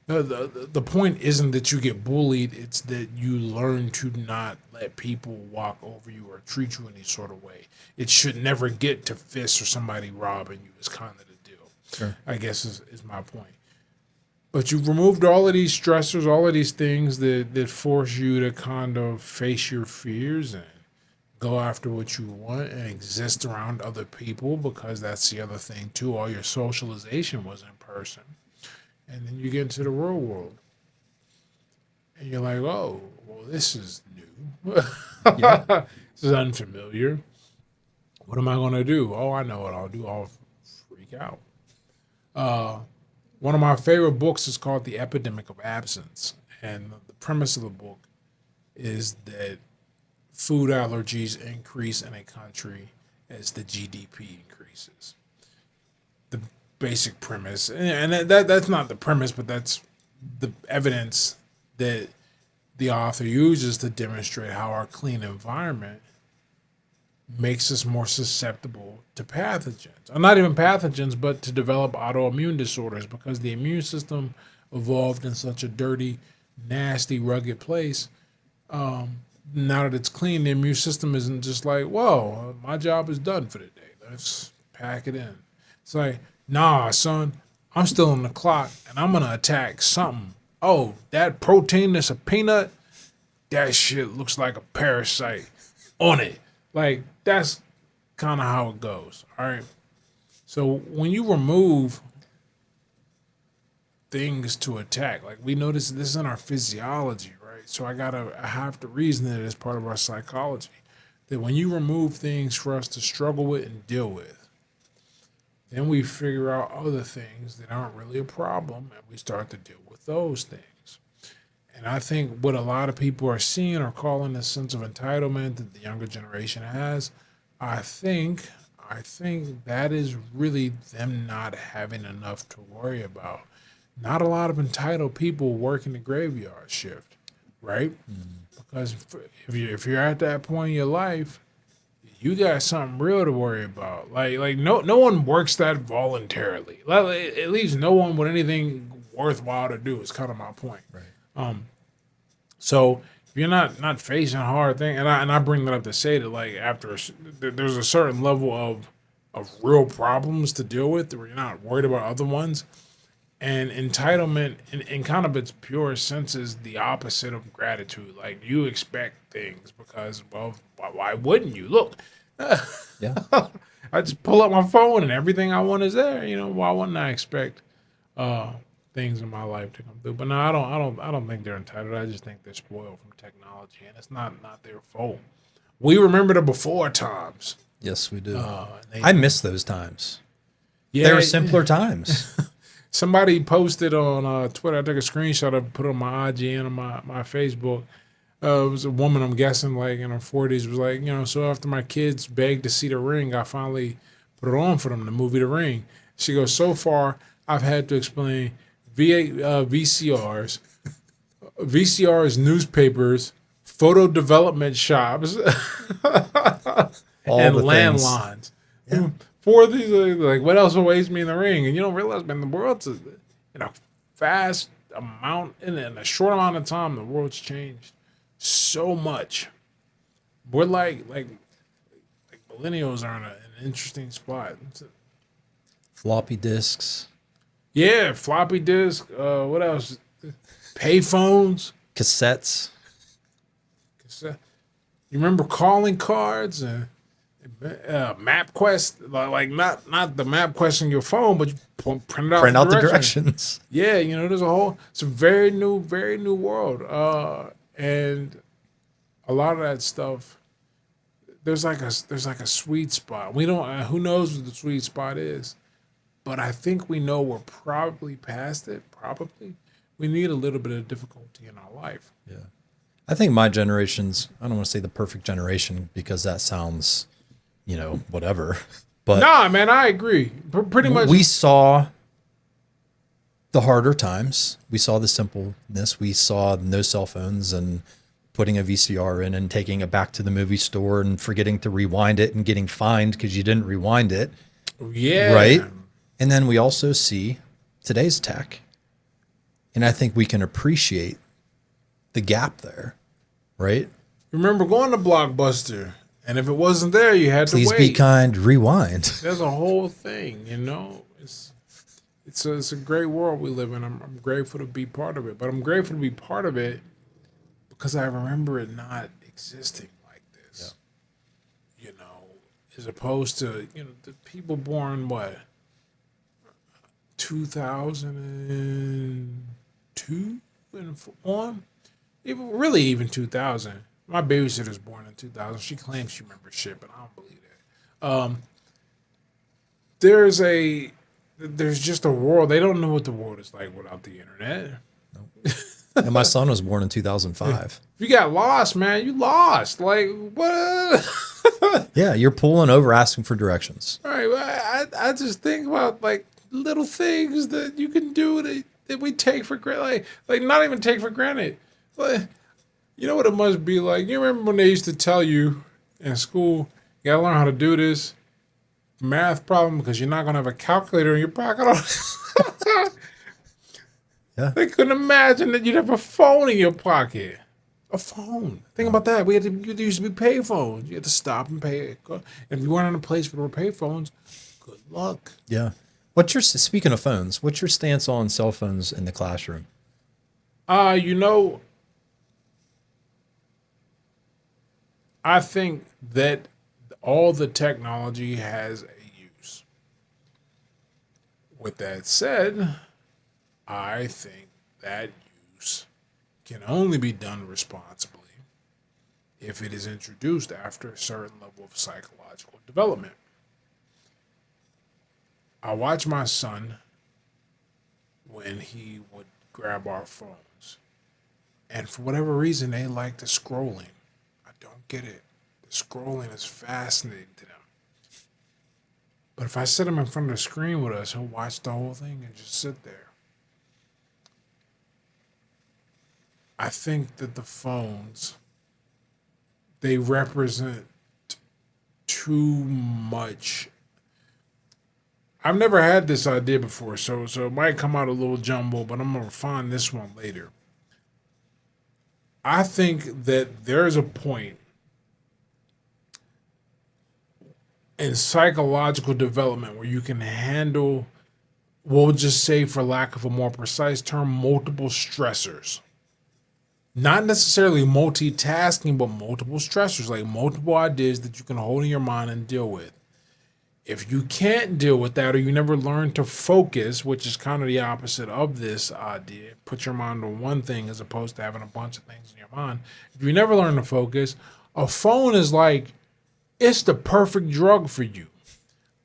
The point isn't that you get bullied, it's that you learn to not let people walk over you or treat you any sort of way. It should never get to fists or somebody robbing you is kind of the deal. Sure. I guess is my point. But you've removed all of these stressors, all of these things that force you to kind of face your fears and go after what you want and exist around other people because that's the other thing too. All your socialization was in person. And then you get into the real world. And you're like, oh, well, this is new. Yeah. This is unfamiliar. What am I going to do? Oh, I know what I'll do. I'll freak out. One of my favorite books is called The Epidemic of Absence. And the premise of the book is that food allergies increase in a country as the GDP increases. The basic premise, and that's not the premise, but that's the evidence that the author uses to demonstrate how our clean environment makes us more susceptible to pathogens. Or not even pathogens, but to develop autoimmune disorders because the immune system evolved in such a dirty, nasty, rugged place. Now that it's clean, the immune system isn't just like, whoa, my job is done for the day. Let's pack it in. It's like, nah, son, I'm still on the clock and I'm going to attack something. Oh, that protein that's a peanut, that shit looks like a parasite on it. Like, that's kind of how it goes. All right. So when you remove things to attack, like we notice this in our physiology, right? So I have to reason it as part of our psychology that when you remove things for us to struggle with and deal with, then we figure out other things that aren't really a problem and we start to deal with those things. And I think what a lot of people are seeing or calling a sense of entitlement that the younger generation has, I think that is really them not having enough to worry about. Not a lot of entitled people working the graveyard shift, right? Because if you're at that point in your life, you got something real to worry about. Like no one works that voluntarily. At least no one with anything worthwhile to do is kind of my point. Right. So if you're not facing hard things, and I bring that up to say that like there's a certain level of real problems to deal with where you're not worried about other ones. And entitlement, in kind of its pure sense, is the opposite of gratitude. Like you expect things because, well, why wouldn't you? Look, Yeah. I just pull up my phone and everything I want is there. You know, why wouldn't I expect things in my life to come through? But no, I don't think they're entitled. I just think they're spoiled from technology, and it's not their fault. We remember the before times. Yes, we do. They- I miss those times. Yeah, They were simpler times. somebody posted on Twitter. I took a screenshot of it, put it on my IG and on my Facebook. It was a woman, I'm guessing, like in her 40s, was like, so after my kids begged to see The Ring, I finally put it on for them, the movie The Ring. She goes, so far, I've had to explain VCRs, newspapers, photo development shops, All and the things. landlines. Yeah. For these, like, what else awaits me in the ring? And you don't realize, man, the world's in a fast amount, in a short amount of time, the world's changed so much. We're like millennials are in an interesting spot. Floppy disks, Yeah, floppy disk. What else? Payphones. cassettes. You remember calling cards and MapQuest? Like not the MapQuest on your phone, but you print out the directions. Yeah, there's it's a very new world. And a lot of that stuff, there's like a sweet spot. We don't who knows what the sweet spot is, but I think we know we're probably past it. Probably, we need a little bit of difficulty in our life. Yeah. I think my generation's, I don't want to say the perfect generation because that sounds, whatever. But Nah, man, I agree. Pretty much. we saw the harder times. We saw the simpleness. We saw no cell phones and putting a VCR in and taking it back to the movie store and forgetting to rewind it and getting fined because you didn't rewind it. Yeah. Right. And then we also see today's tech. And I think we can appreciate the gap there. Right. Remember going to Blockbuster, and if it wasn't there, you had Please to wait. be kind, rewind. There's a whole thing, It's a great world we live in. I'm grateful to be part of it, but I'm grateful to be part of it because I remember it not existing like this. Yeah. As opposed to the people born 2002 and on, even 2000. My babysitter's born in 2000. She claims she remembers shit, but I don't believe that. There's just a world. They don't know what the world is like without the internet. And my son was born in 2005. If you got lost, man, you lost. Like, what? Yeah, you're pulling over asking for directions. All right, I just think about like little things that you can do that we take for granted, like not even take for granted. But you know what it must be like? You remember when they used to tell you in school, you gotta learn how to do this math problem because you're not gonna have a calculator in your pocket. Yeah. They couldn't imagine that you'd have a phone in your pocket. A phone. Think about that. There used to be pay phones. You had to stop and pay. If you weren't in a place where there were pay phones, good luck. Yeah. Speaking of phones, what's your stance on cell phones in the classroom? I think that all the technology has a use. With that said, I think that use can only be done responsibly if it is introduced after a certain level of psychological development. I watch my son when he would grab our phones, and for whatever reason, they like the scrolling. I don't get it. The scrolling is fascinating to them. But if I sit him in front of the screen with us, he'll watch the whole thing and just sit there. I think that the phones, they represent too much. I've never had this idea before, so it might come out a little jumble, but I'm going to refine this one later. I think that there's a point in psychological development where you can handle, we'll just say for lack of a more precise term, multiple stressors. Not necessarily multitasking, but multiple stressors, like multiple ideas that you can hold in your mind and deal with. If you can't deal with that, or you never learn to focus, which is kind of the opposite of this idea, put your mind on one thing as opposed to having a bunch of things in your mind. If you never learn to focus, a phone is like, it's the perfect drug for you.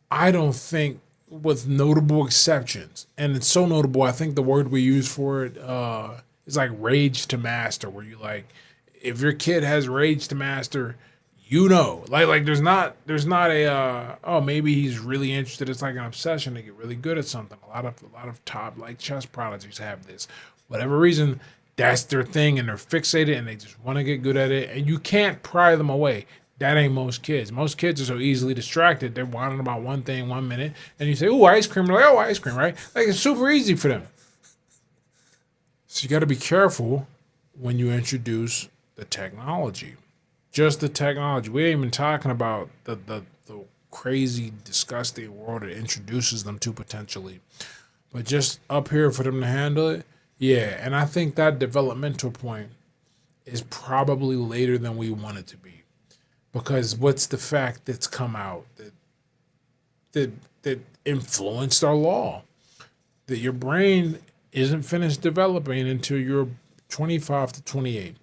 I don't think, with notable exceptions, and it's so notable, I think the word we use for it is like rage to master, where you like, if your kid has rage to master, like there's not a maybe he's really interested. It's like an obsession to get really good at something. A lot of top like chess prodigies have this. Whatever reason, that's their thing, and they're fixated, and they just want to get good at it. And you can't pry them away. That ain't most kids. Most kids are so easily distracted. They're whining about one thing 1 minute, and you say, "Oh, ice cream!" They're like, "Oh, ice cream!" Right? Like it's super easy for them. So you got to be careful when you introduce the technology. Just the technology. We ain't even talking about the crazy, disgusting world it introduces them to potentially. But just up here for them to handle it, yeah. And I think that developmental point is probably later than we want it to be. Because what's the fact that's come out that influenced our law? That your brain isn't finished developing until you're 25 to 28.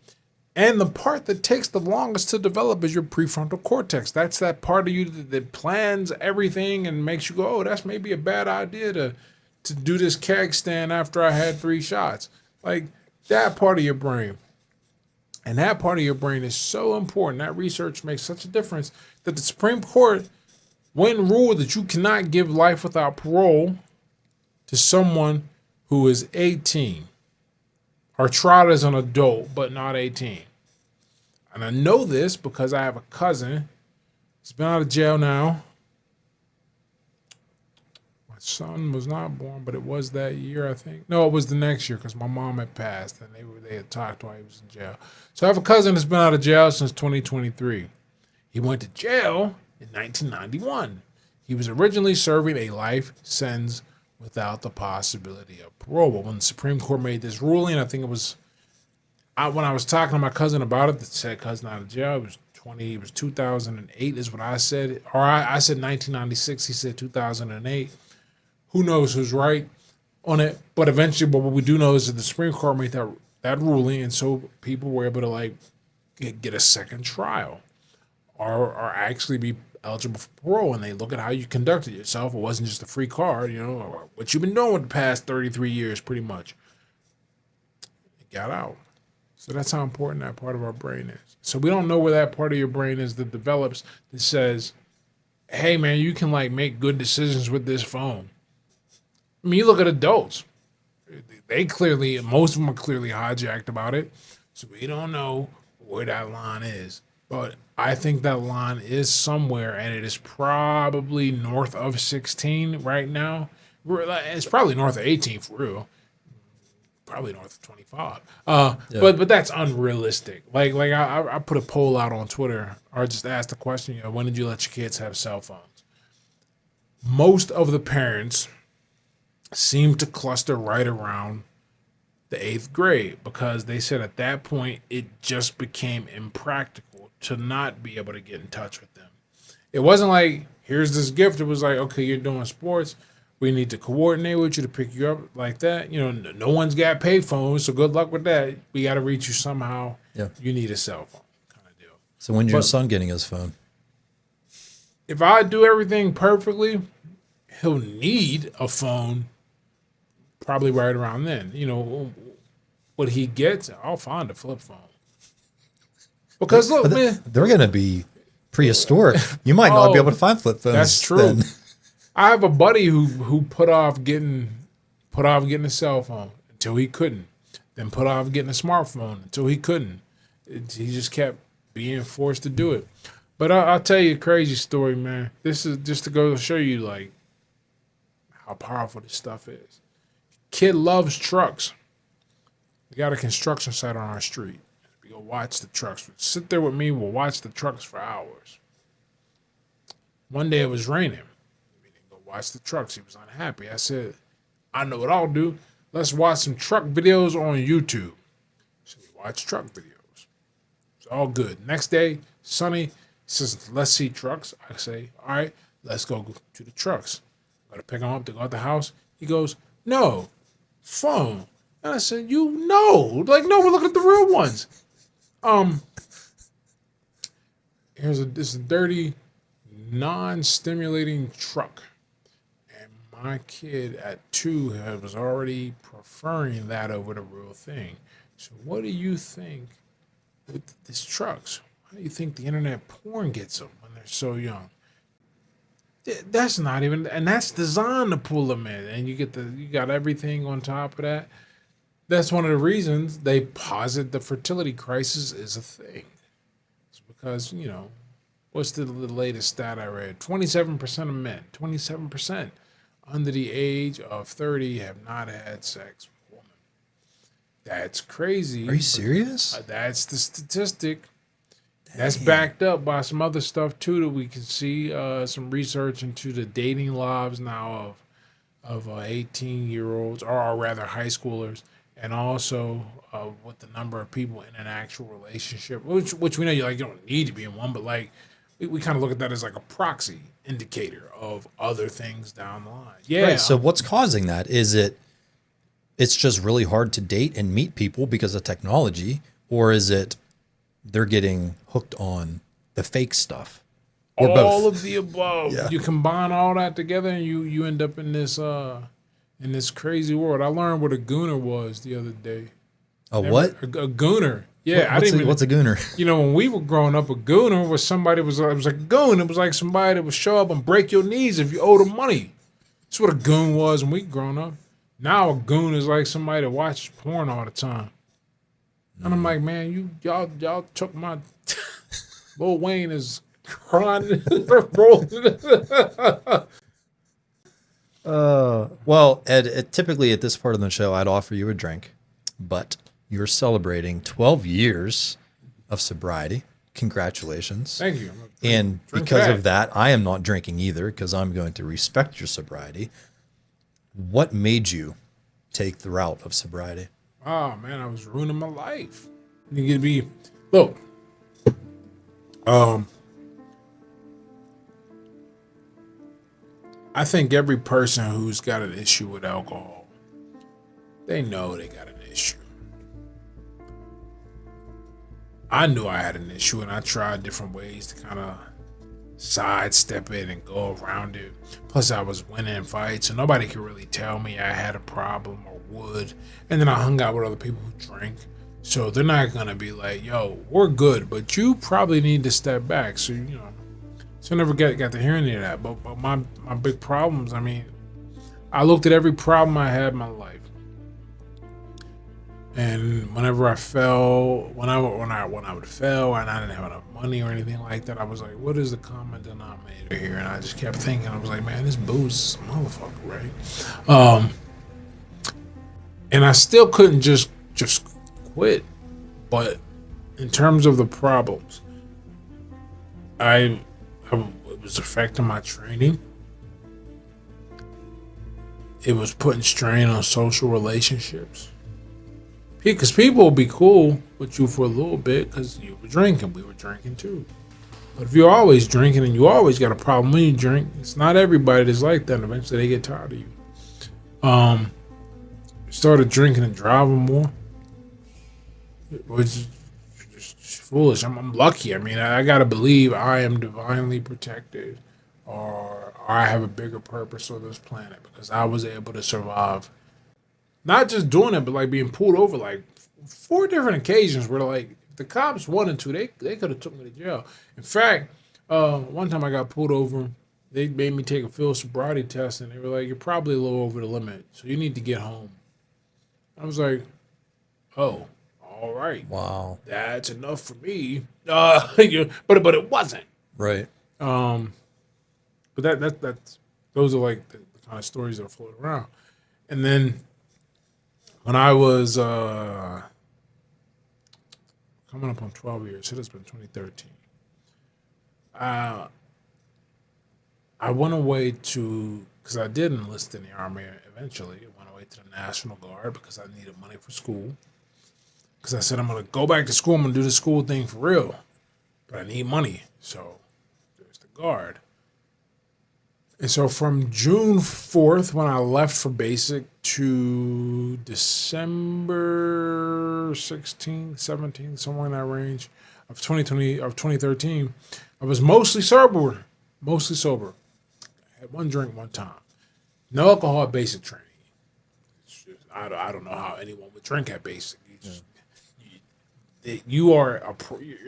And the part that takes the longest to develop is your prefrontal cortex. That's that part of you that plans everything and makes you go, oh, that's maybe a bad idea to do this keg stand after I had 3 shots. Like that part of your brain. And that part of your brain is so important. That research makes such a difference that the Supreme Court went and ruled that you cannot give life without parole to someone who is 18 or tried as an adult but not 18. And I know this because I have a cousin. He's been out of jail now. My son was not born, but it was that year, I think. No, it was the next year because my mom had passed and they had talked while he was in jail. So I have a cousin that's been out of jail since 2023. He went to jail in 1991. He was originally serving a life sentence without the possibility of parole. But when the Supreme Court made this ruling, I think it was when I was talking to my cousin about it, that said cousin out of jail, it was 2008 is what I said. Or I said 1996, he said 2008. Who knows who's right on it? But eventually, what we do know is that the Supreme Court made that ruling, and so people were able to like get a second trial or actually be eligible for parole, and they look at how you conducted yourself. It wasn't just a free card, or what you've been doing with the past 33 years, pretty much. You got out. So that's how important that part of our brain is. So we don't know where that part of your brain is that develops that says, hey, man, you can like make good decisions with this phone. I mean, you look at adults. Most of them are clearly hijacked about it. So we don't know where that line is. But I think that line is somewhere, and it is probably north of 16 right now. It's probably north of 18 for real. Probably north of 25. Yeah. But that's unrealistic. Like I put a poll out on Twitter, or just asked the question, when did you let your kids have cell phones? Most of the parents seem to cluster right around the 8th grade because they said at that point it just became impractical to not be able to get in touch with them. It wasn't like, here's this gift. It was like, okay, you're doing sports. We need to coordinate with you to pick you up like that. No one's got pay phones, so good luck with that. We got to reach you somehow. Yeah. You need a cell phone kind of deal. So when's your son getting his phone? If I do everything perfectly, he'll need a phone probably right around then. What he gets, I'll find a flip phone. Because look, man, they're going to be prehistoric. You might not be able to find flip phones. That's true. Then. I have a buddy who put off getting a cell phone until he couldn't, then put off getting a smartphone until he couldn't. He just kept being forced to do it. But I'll tell you a crazy story, man. This is just to go to show you like how powerful this stuff is. Kid loves trucks. We got a construction site on our street. We go watch the trucks. Sit there with me. We'll watch the trucks for hours. One day it was raining. Watch the trucks. He was unhappy. I said, I know what I'll do. Let's watch some truck videos on YouTube. So we watch truck videos. It's all good. Next day, sunny. He says, let's see trucks. I say, all right, let's go to the trucks. I got to pick him up to go out the house. He goes, no, phone. And I said, no, we're looking at the real ones. This dirty, non-stimulating truck. My kid at 2 was already preferring that over the real thing. So what do you think with these trucks? How do you think the internet porn gets them when they're so young? That's not even, and that's designed to pull them in, and you got everything on top of that. That's one of the reasons they posit the fertility crisis is a thing. It's because, what's the latest stat I read? 27% of men, 27%. Under the age of 30 have not had sex with a woman. That's crazy. Are you serious? That's the statistic. Dang. That's backed up by some other stuff too that we can see. Some research into the dating lives now of 18-year-olds, or rather high schoolers, and also with the number of people in an actual relationship, which we know you don't need to be in one, but like we kind of look at that as like a proxy indicator of other things down the line. Yeah. Right. So what's causing that? Is it's just really hard to date and meet people because of technology, or is it they're getting hooked on the fake stuff. Or All both. of the above. Yeah. You combine all that together, and you end up in this crazy world. I learned what a gooner was the other day. A Never what? a gooner. Yeah, I What's didn't a, even. what's a gooner? You know, when we were growing up, a gooner was somebody it was like a goon. It was like somebody that would show up and break your knees if you owed them money. That's what a goon was when we growing up. Now a goon is like somebody that watches porn all the time. And I'm like, man, y'all took my Lil Wayne is crying rolling. Well, Ed, typically at this part of the show, I'd offer you a drink, but you're celebrating 12 years of sobriety. Congratulations. Thank you. And Drink because that. of that, I am not drinking either because I'm going to respect your sobriety. What made you take the route of sobriety? Oh man, I was ruining my life. You could be look. I think every person who's got an issue with alcohol, they know they got an issue. I knew I had an issue, and I tried different ways to kind of sidestep it and go around it. Plus, I was winning fights, so nobody could really tell me I had a problem or would. And then I hung out with other people who drink, so they're not gonna be like, "Yo, we're good, but you probably need to step back." So so I never got to hear any of that. But my big problems. I mean, I looked at every problem I had in my life. And whenever I fell, when I would fail and I didn't have enough money or anything like that, I was like, what is the common denominator here? And I just kept thinking, I was like, man, this booze is a motherfucker, right? And I still couldn't just quit. But in terms of the problems, it was affecting my training. It was putting strain on social relationships. Because people will be cool with you for a little bit because you were drinking. We were drinking too. But if you're always drinking and you always got a problem when you drink, it's not everybody that's like that. And eventually they get tired of you. Started drinking and driving more, which is just foolish. I'm lucky. I mean, I got to believe I am divinely protected or I have a bigger purpose on this planet because I was able to survive. Not just doing it, but like being pulled over like 4 different occasions where like if the cops wanted to, they could have took me to jail. In fact, one time I got pulled over. They made me take a field sobriety test, and they were like, "You're probably a little over the limit, so you need to get home." I was like, "Oh, all right, Wow. that's enough for me." But it wasn't. Right. But that's those are like the kind of stories that are floating around. And then when I was coming up on 12 years, it has been 2013. I went away because I did enlist in the Army eventually. I went away to the National Guard because I needed money for school. Because I said, I'm going to go back to school. I'm going to do the school thing for real. But I need money. So there's the Guard. And so from June 4th, when I left for basic, to December 16th, 17th, somewhere in that range of 2013, I was mostly sober. Mostly sober. I had one drink one time. No alcohol at basic training. I don't know how anyone would drink at basic. You're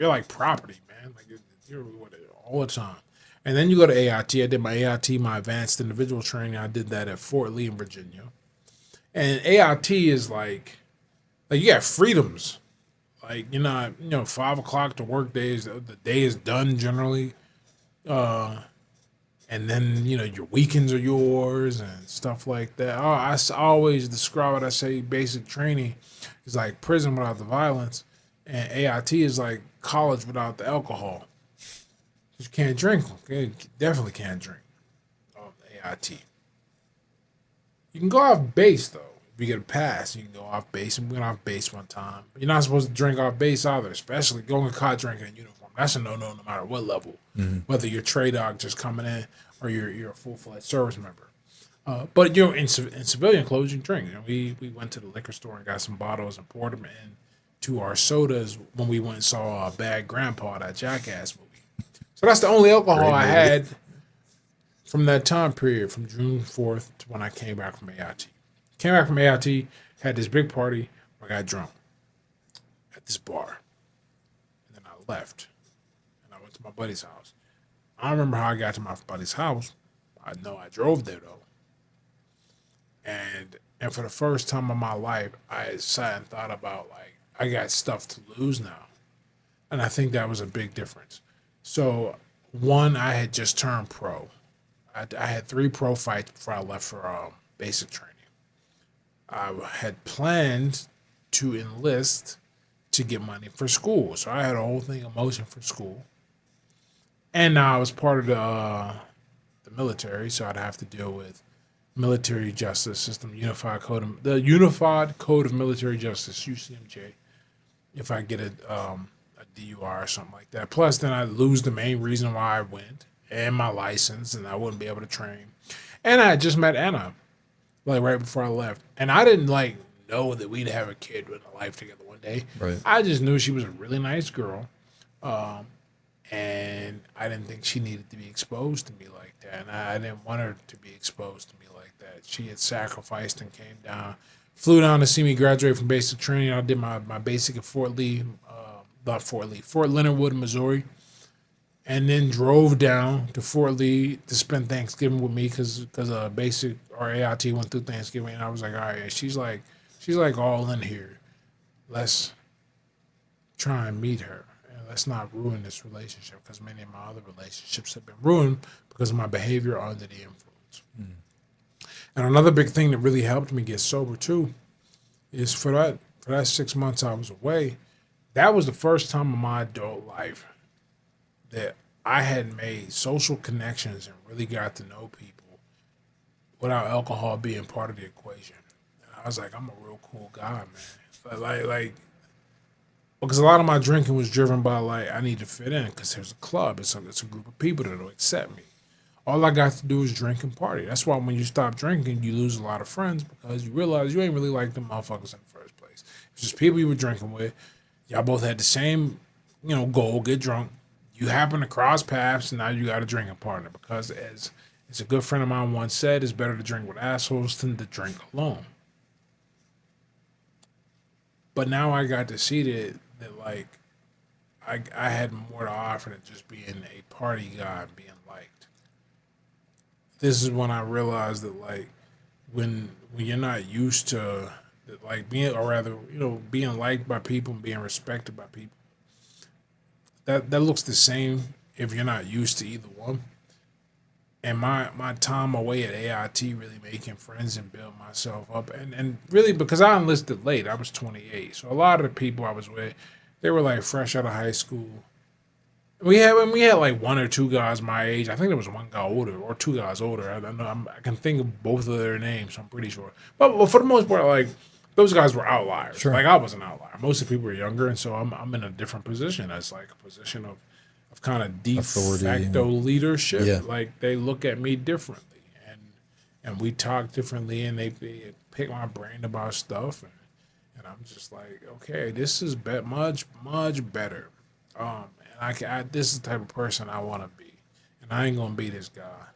like property, man. Like you're all the time. And then you go to AIT. I did my AIT, my advanced individual training. I did that at Fort Lee in Virginia. And AIT is like you got freedoms. Like you're not, 5 o'clock the work day is the day is done generally. And then, your weekends are yours and stuff like that. I always describe it. I say basic training is like prison without the violence. And AIT is like college without the alcohol. You can't drink. Okay? You definitely can't drink off the AIT. You can go off base, though. If you get a pass, you can go off base. And we went off base one time. You're not supposed to drink off base either, especially going caught drinking in uniform. That's a no-no no matter what level. Mm-hmm. Whether you're trade dog just coming in or you're a full-fledged service member. But in civilian clothes, you can drink. We went to the liquor store and got some bottles and poured them in to our sodas when we went and saw Bad Grandpa, that Jackass movie. So that's the only alcohol Great I movie. had from that time period, from June 4th to when I came back from AIT. Came back from AIT, had this big party where I got drunk at this bar. And then I left and I went to my buddy's house. I don't remember how I got to my buddy's house. I know I drove there though. And for the first time in my life, I sat and thought about like I got stuff to lose now. And I think that was a big difference. So one, I had just turned pro. I had 3 pro fights before I left for basic training. I had planned to enlist to get money for school. So I had a whole thing in motion for school. And now I was part of the military, so I'd have to deal with military justice system, the Unified Code of Military Justice, UCMJ, if I get a DUI or something like that. Plus, then I'd lose the main reason why I went and my license, and I wouldn't be able to train. And I had just met Anna, like right before I left, and I didn't like know that we'd have a kid with a life together one day. Right. I just knew she was a really nice girl, and I didn't think she needed to be exposed to me like that, and I didn't want her to be exposed to me like that. She had sacrificed and came down, flew down to see me graduate from basic training. I did my basic at Fort Leonard Wood, Missouri, and then drove down to Fort Lee to spend Thanksgiving with me because basic or AIT went through Thanksgiving, and I was like, all right, she's like all in here. Let's try and meet her, and let's not ruin this relationship because many of my other relationships have been ruined because of my behavior under the influence. And another big thing that really helped me get sober too is for that 6 months I was away. That was the first time in my adult life that I had made social connections and really got to know people without alcohol being part of the equation. And I was like, I'm a real cool guy, man. Like, because a lot of my drinking was driven by like I need to fit in because there's a club, it's a group of people that'll accept me. All I got to do is drink and party. That's why when you stop drinking, you lose a lot of friends because you realize you ain't really like them motherfuckers in the first place. It's just people you were drinking with. Y'all both had the same, goal, get drunk. You happen to cross paths, and now you got a drinking partner. Because as a good friend of mine once said, it's better to drink with assholes than to drink alone. But now I got to see that like I had more to offer than just being a party guy and being liked. This is when I realized that like when you're not used to like being, or rather, being liked by people and being respected by people, that looks the same if you're not used to either one. And my time away at AIT really making friends and build myself up, and really because I enlisted late, I was 28, so a lot of the people I was with, they were like fresh out of high school. We had like 1 or 2 guys my age. I think there was 1 guy older or 2 guys older. I don't know. I can think of both of their names. I'm pretty sure. But for the most part, like those guys were outliers. Sure. Like I was an outlier. Most of the people were younger, and so I'm in a different position. As like a position of kind of de Authority, facto leadership. Yeah. Like they look at me differently, and we talk differently, and they pick my brain about stuff, and I'm just like, okay, this is much better. And this is the type of person I want to be, and I ain't gonna be this guy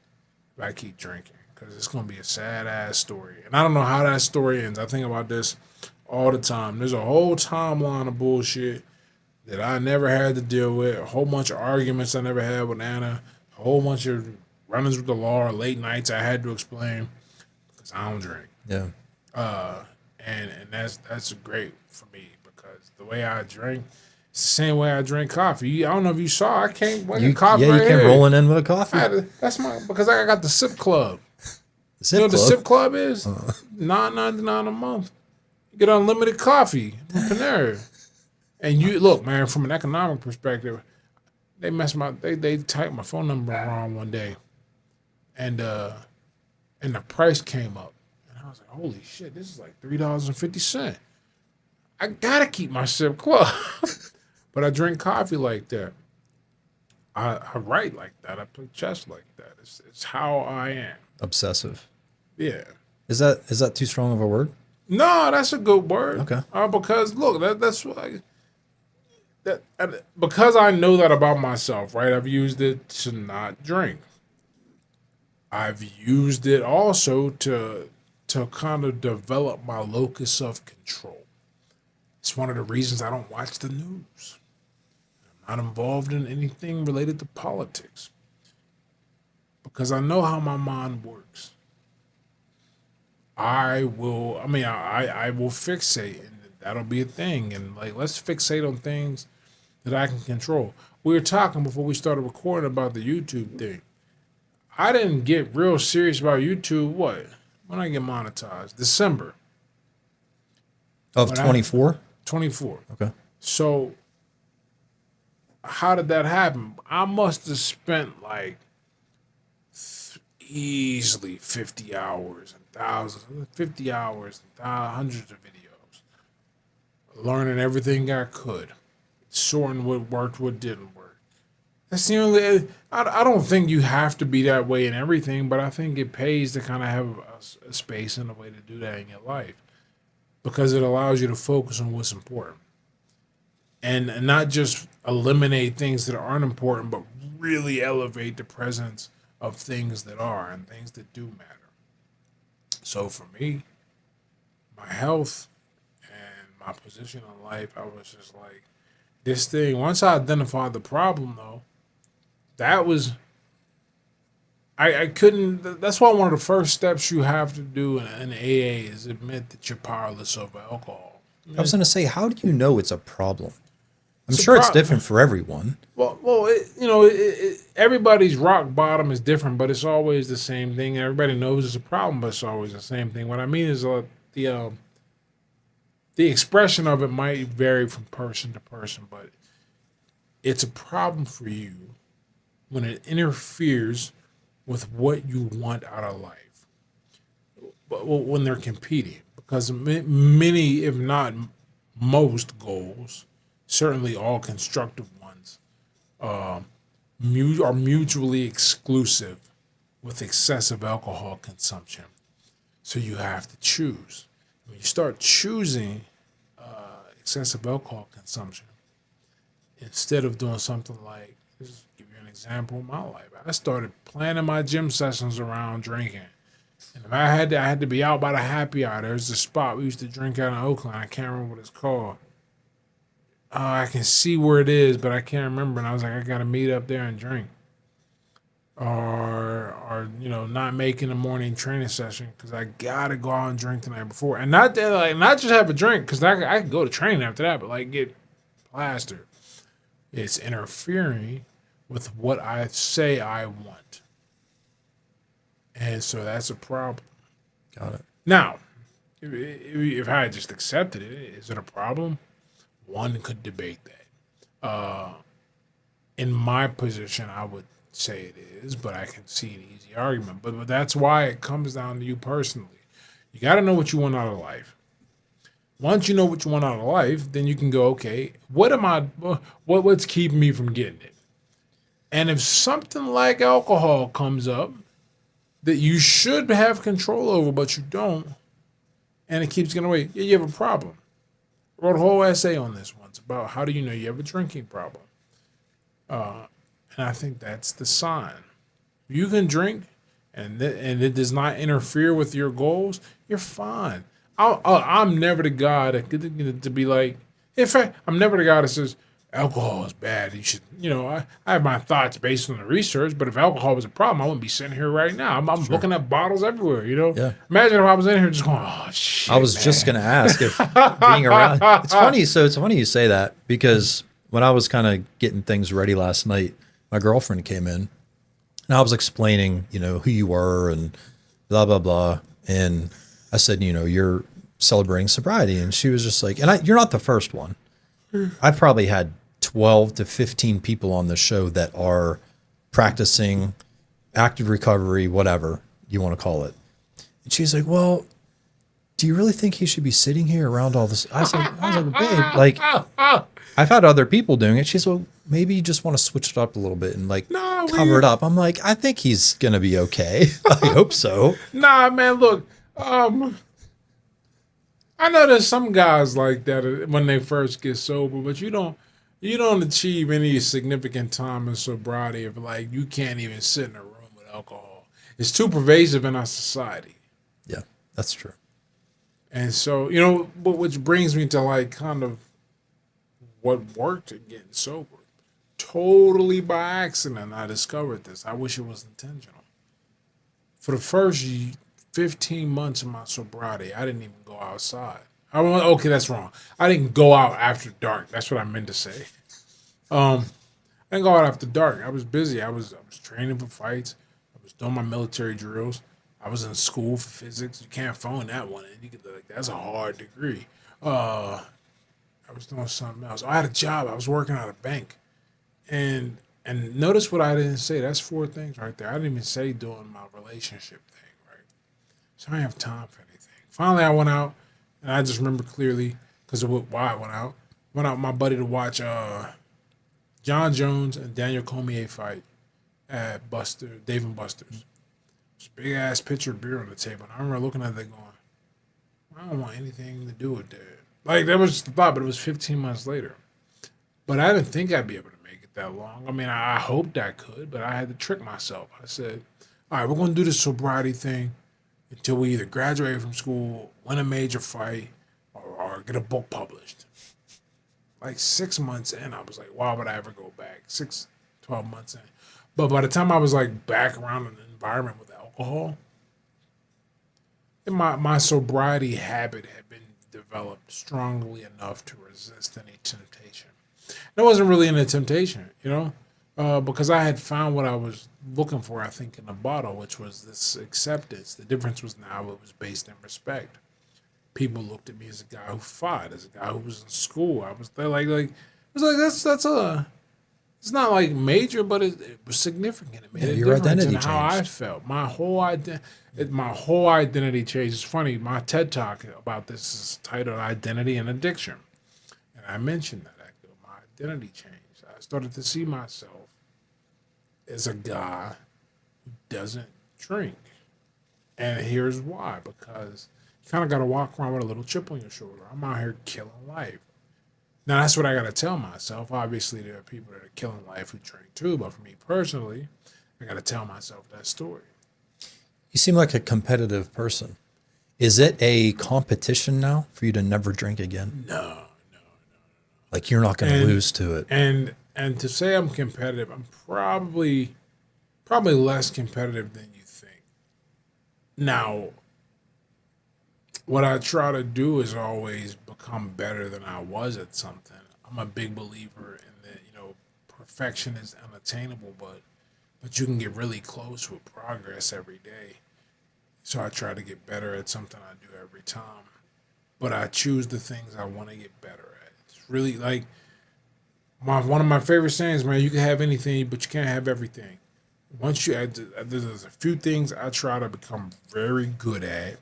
if I keep drinking because it's gonna be a sad ass story, and I don't know how that story ends. I think about this all the time. There's a whole timeline of bullshit that I never had to deal with, a whole bunch of arguments I never had with Anna, a whole bunch of run-ins with the law, late nights I had to explain because I don't drink. Yeah. And that's great for me because the way I drink, it's the same way I drink coffee. I don't know if you saw, I can't coffee. Yeah, right you came here. rolling in with a coffee. Because I got the Sip Club. Sip You know what the Club? Sip Club is? $9.99 a month. You get unlimited coffee from Panera. And you look, man, from an economic perspective, they typed my phone number wrong one day, and the price came up, and I was like, holy shit, this is like $3.50. I gotta keep my Sip Club, but I drink coffee like that. I write like that. I play chess like that. It's how I am. Obsessive. Yeah. Is that too strong of a word? No, that's a good word. Okay. Because look, that's like because I know that about myself, right? I've used it to not drink. I've used it also to kind of develop my locus of control. It's one of the reasons I don't watch the news. I'm not involved in anything related to politics because I know how my mind works. I will fixate, and that'll be a thing. And like, let's fixate on things that I can control. We were talking before we started recording about the YouTube thing. I didn't get real serious about YouTube. What? When I get monetized? December. Of When I 24? 24. Okay. So how did that happen? I must have spent like easily 50 hours and thousands, 50 hours and hundreds of videos, learning everything I could, sorting what worked, what didn't work. That's the only. I don't think you have to be that way in everything, but I think it pays to kind of have a space and a way to do that in your life because it allows you to focus on what's important and not just eliminate things that aren't important, but really elevate the presence of things that are and things that do matter. So for me, my health and my position in life, I was just like, this thing, once I identified the problem though, that was, I couldn't, that's why one of the first steps you have to do in AA is admit that you're powerless over alcohol. I was going to say, how do you know it's a problem? I'm It's a sure it's problem. different for everyone. Well, everybody's rock bottom is different, but it's always the same thing. Everybody knows it's a problem, but it's always the same thing. What I mean is the the expression of it might vary from person to person, but it's a problem for you when it interferes with what you want out of life. But when they're competing, because many, if not most, goals, certainly all constructive ones, are mutually exclusive with excessive alcohol consumption. So you have to choose. When you start choosing excessive alcohol consumption, instead of doing something like, just give you an example of my life, I started planning my gym sessions around drinking. And if I had to be out by the happy hour. There's a spot we used to drink out in Oakland. I can't remember what it's called. I can see where it is, but I can't remember. And I was like, I got to meet up there and drink. Or not making a morning training session because I gotta go out and drink the night before, and not that, like, not just have a drink because I can go to training after that, but like get plastered. It's interfering with what I say I want, and so that's a problem. Got it. Now, if I had just accepted it, is it a problem? One could debate that. In my position, I would say it is, but I can see an easy argument. But that's why it comes down to you personally. You got to know what you want out of life. Once you know what you want out of life, then you can go, okay, what's keeping me from getting it? And if something like alcohol comes up that you should have control over, but you don't, and it keeps getting away, yeah, you have a problem. I wrote a whole essay on this once about how do you know you have a drinking problem. And I think that's the sign. If you can drink and it does not interfere with your goals, you're fine. I'm never the guy to be like, in fact, I'm never the guy that says alcohol is bad. You should, I have my thoughts based on the research, but if alcohol was a problem, I wouldn't be sitting here right now. I'm looking at bottles everywhere, Yeah. Imagine if I was in here just going, oh, shit, I was just going to ask if being around. It's funny. So it's funny you say that because when I was kind of getting things ready last night, my girlfriend came in and I was explaining, who you were and blah, blah, blah. And I said, you're celebrating sobriety. And she was just like, you're not the first one. I've probably had 12 to 15 people on the show that are practicing active recovery, whatever you want to call it. And she's like, well, do you really think he should be sitting here around all this? I was like, babe, like, I've had other people doing it. She's, well, maybe you just want to switch it up a little bit and cover it up. I'm like, I think he's going to be okay. I hope so. Nah, man, look, I know there's some guys like that when they first get sober, but you don't achieve any significant time in sobriety if like you can't even sit in a room with alcohol. It's too pervasive in our society. Yeah, that's true. And so, you know, but which brings me to like kind of what worked at getting sober. Totally by accident, I discovered this. I wish it was intentional. For the first 15 months of my sobriety, I didn't even go outside. Okay, that's wrong. I didn't go out after dark. That's what I meant to say. Um, I didn't go out after dark. I was busy. I was training for fights. I was doing my military drills. I was in school for physics. You can't phone that one in. You could like that's a hard degree. I was doing something else. I had a job. I was working at a bank. And notice what I didn't say. That's four things right there. I didn't even say doing my relationship thing, right? So I didn't have time for anything. Finally, I went out, and I just remember clearly because of why I went out. Went out with my buddy to watch John Jones and Daniel Cormier fight at Dave and Buster's. This big ass pitcher of beer on the table. And I remember looking at that going, I don't want anything to do with that. Like that was just the thought, but it was 15 months later. But I didn't think I'd be able to make it that long. I mean, I hoped I could, but I had to trick myself. I said, all right, we're going to do this sobriety thing until we either graduate from school, win a major fight, or get a book published. Like 6 months in, I was like, why would I ever go back? 12 months in. But by the time I was like back around in the environment with alcohol, my sobriety habit had been developed strongly enough to resist any temptation. It wasn't really any temptation, you know, because I had found what I was looking for, I think, in the bottle, which was this acceptance. The difference was now it was based in respect. People looked at me as a guy who fought, as a guy who was in school. I was there like it was like that's a it's not like major, but it was significant. It made Yeah, a your difference in identity how I changed. felt. My whole identity changed. It's funny. My TED talk about this is titled "Identity and Addiction," and I mentioned that my identity changed. I started to see myself as a guy who doesn't drink, and here's why: because you kind of got to walk around with a little chip on your shoulder. I'm out here killing life. Now that's what I gotta tell myself. Obviously, there are people that are killing life who drink too, but for me personally, I gotta tell myself that story. You seem like a competitive person. Is it a competition now for you to never drink again? No, Like you're not going to and lose to it. and to say I'm competitive, I'm probably less competitive than you think. Now, what I try to do is always become better than I was at something. I'm a big believer in that, perfection is unattainable, but you can get really close with progress every day. So I try to get better at something I do every time. But I choose the things I want to get better at. It's really like one of my favorite sayings, man, you can have anything, but you can't have everything. Once you add, there's a few things I try to become very good at,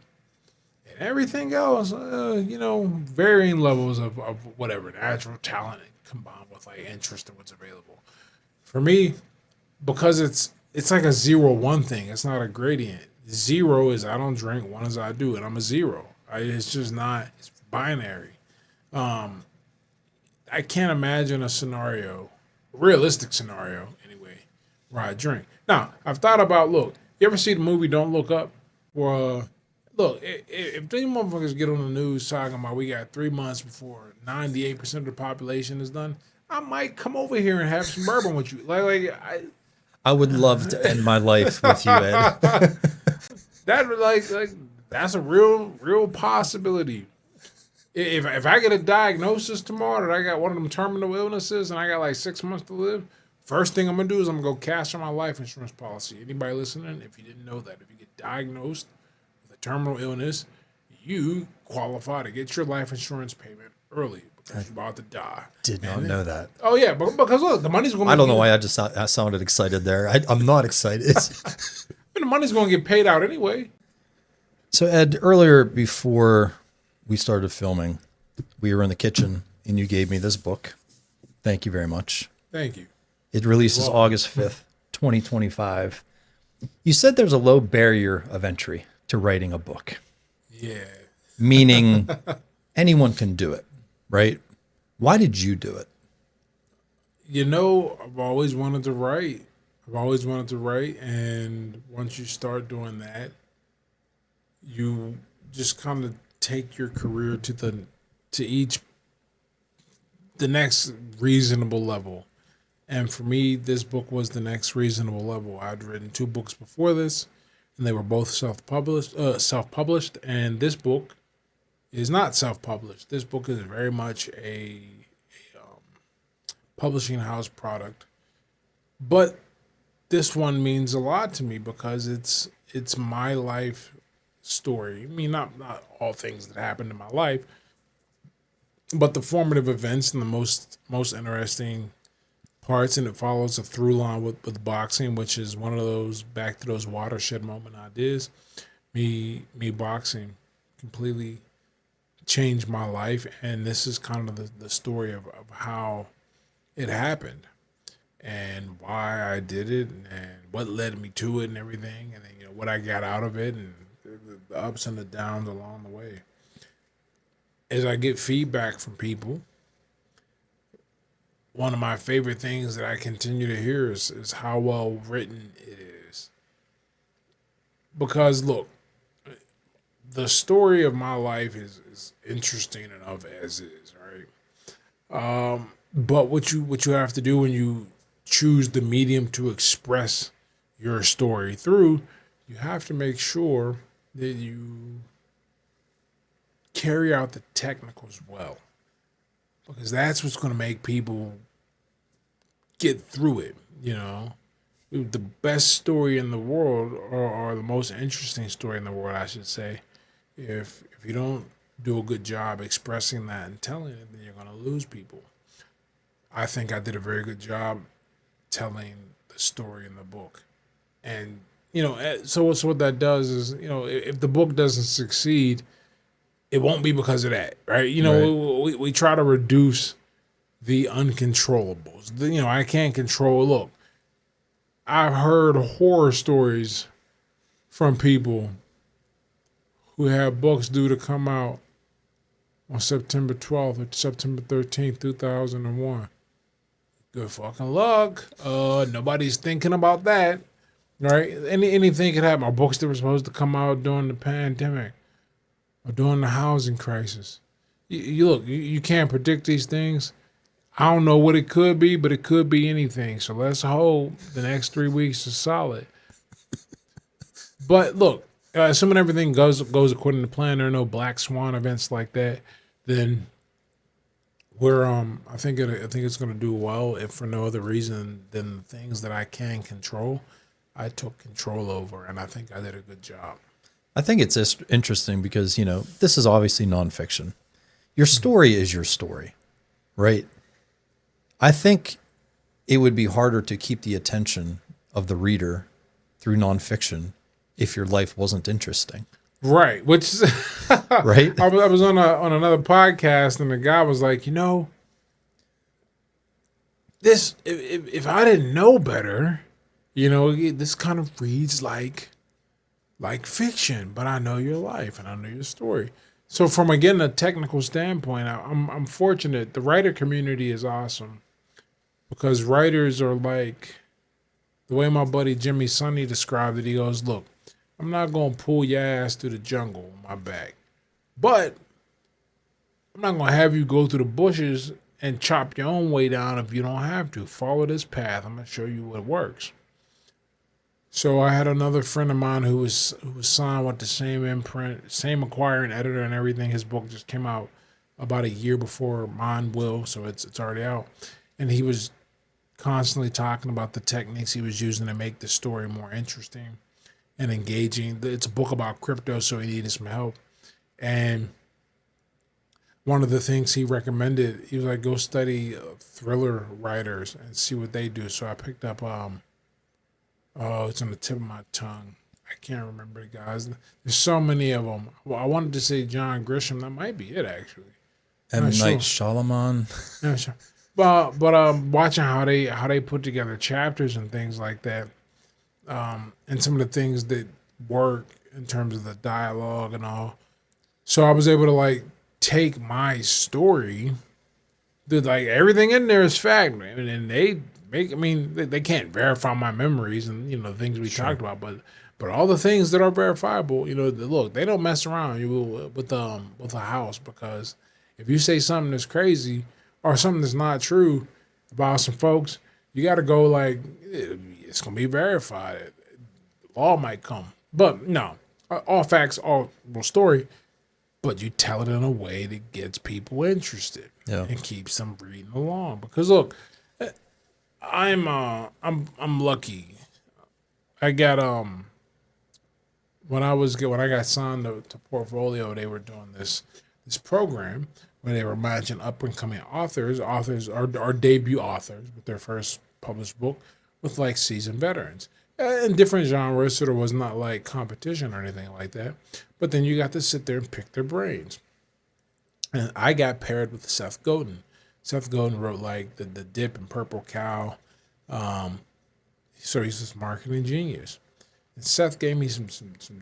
and everything else, varying levels of whatever natural talent combined with like interest in what's available. For me, because it's like a 0-1 thing. It's not a gradient. Zero is I don't drink. One is I do, and I'm a zero. It's just not. It's binary. Um, I can't imagine a scenario, realistic scenario anyway, where I drink. Now I've thought about. Look, you ever see the movie Don't Look Up? Well, look, if these motherfuckers get on the news talking about we got 3 months before 98% of the population is done, I might come over here and have some bourbon with you. I would love to end my life with you, Ed. That like that's a real possibility. If I get a diagnosis tomorrow that I got one of them terminal illnesses and I got like 6 months to live, first thing I'm gonna do is I'm gonna go cash on my life insurance policy. Anybody listening, if you didn't know that, if you get diagnosed with a terminal illness, you qualify to get your life insurance payment early because you're about to die. Did not know that. Oh yeah, because look, the money's gonna. I don't know why I sounded excited there. I'm not excited. The money's gonna get paid out anyway. So Ed, earlier before we started filming, we were in the kitchen and you gave me this book. Thank you very much. Thank you. It releases August 5th, 2025. You said there's a low barrier of entry to writing a book. Yeah. meaning anyone can do it, right? Why did you do it? I've always wanted to write. I've always wanted to write, and once you start doing that, you just kind of take your career to each the next reasonable level. And for me, this book was the next reasonable level. I'd written two books before this, and they were both self-published. Self-published, and this book is not self-published. This book is very much a publishing house product. But this one means a lot to me because it's my life story. I mean, not all things that happened in my life, but the formative events and the most interesting parts, and it follows a through line with boxing, which is one of those back to those watershed moment ideas. Me boxing completely changed my life, and this is kind of the story of how it happened and why I did it and what led me to it and everything, and then what I got out of it and the ups and the downs along the way. As I get feedback from people, one of my favorite things that I continue to hear is how well written it is. Because look, the story of my life is interesting enough as is, right? But what you have to do when you choose the medium to express your story through, you have to make sure that you carry out the technicals well, because that's what's going to make people get through it. The best story in the world, or the most interesting story in the world, I should say, if you don't do a good job expressing that and telling it, then you're going to lose people. I think I did a very good job telling the story in the book. And, so what that does is, if the book doesn't succeed, it won't be because of that, right? Right. We try to reduce the uncontrollables. I can't control. Look, I've heard horror stories from people who have books due to come out on September 12th or September 13th, 2001. Good fucking luck. Nobody's thinking about that, right? Anything could happen. Our books that were supposed to come out during the pandemic or during the housing crisis. You can't predict these things. I don't know what it could be, but it could be anything. So let's hope the next 3 weeks is solid. But look, assuming everything goes according to plan, there are no black swan events like that, then we're I think it's going to do well, if for no other reason than the things that I can control, I took control over, and I think I did a good job. I think it's just interesting because, this is obviously nonfiction. Your story is your story, right? I think it would be harder to keep the attention of the reader through nonfiction if your life wasn't interesting. Right. Which right. I was on another podcast, and the guy was like, this, if I didn't know better, this kind of reads like fiction, but I know your life and I know your story. So from, again, a technical standpoint, I'm fortunate. The writer community is awesome, because writers are like, the way my buddy Jimmy Sonny described it, he goes, look, I'm not going to pull your ass through the jungle on my back, but I'm not going to have you go through the bushes and chop your own way down if you don't have to. Follow this path. I'm going to show you what works. So I had another friend of mine who was signed with the same imprint, same acquiring editor and everything. His book just came out about a year before mine will, so it's already out. And he was constantly talking about the techniques he was using to make the story more interesting and engaging. It's a book about crypto, so he needed some help. And one of the things he recommended, he was like, go study thriller writers and see what they do. So I picked up, it's on the tip of my tongue. I can't remember the guys. There's so many of them. Well, I wanted to say John Grisham. That might be it, actually. M. Night Shyamalan. Yeah, sure. But watching how they put together chapters and things like that, and some of the things that work in terms of the dialogue and all, So I was able to like take my story, dude, like everything in there is fact, man. And they make, I mean, they can't verify my memories and the things we Sure. talked about, but all the things that are verifiable, look, they don't mess around with a house, because if you say something that's crazy or something that's not true about some folks, you got to go like it's gonna be verified. Law might come, but no, all facts, all real story. But you tell it in a way that gets people interested Yeah. and keeps them reading along. Because look, I'm lucky. I got when I got signed to Portfolio, they were doing this program where they were matching up and coming authors or debut authors with their first published book with like seasoned veterans in different genres, so there was not like competition or anything like that. But then you got to sit there and pick their brains. And I got paired with Seth Godin. Seth Godin wrote like the Dip and Purple Cow. So he's this marketing genius. And Seth gave me some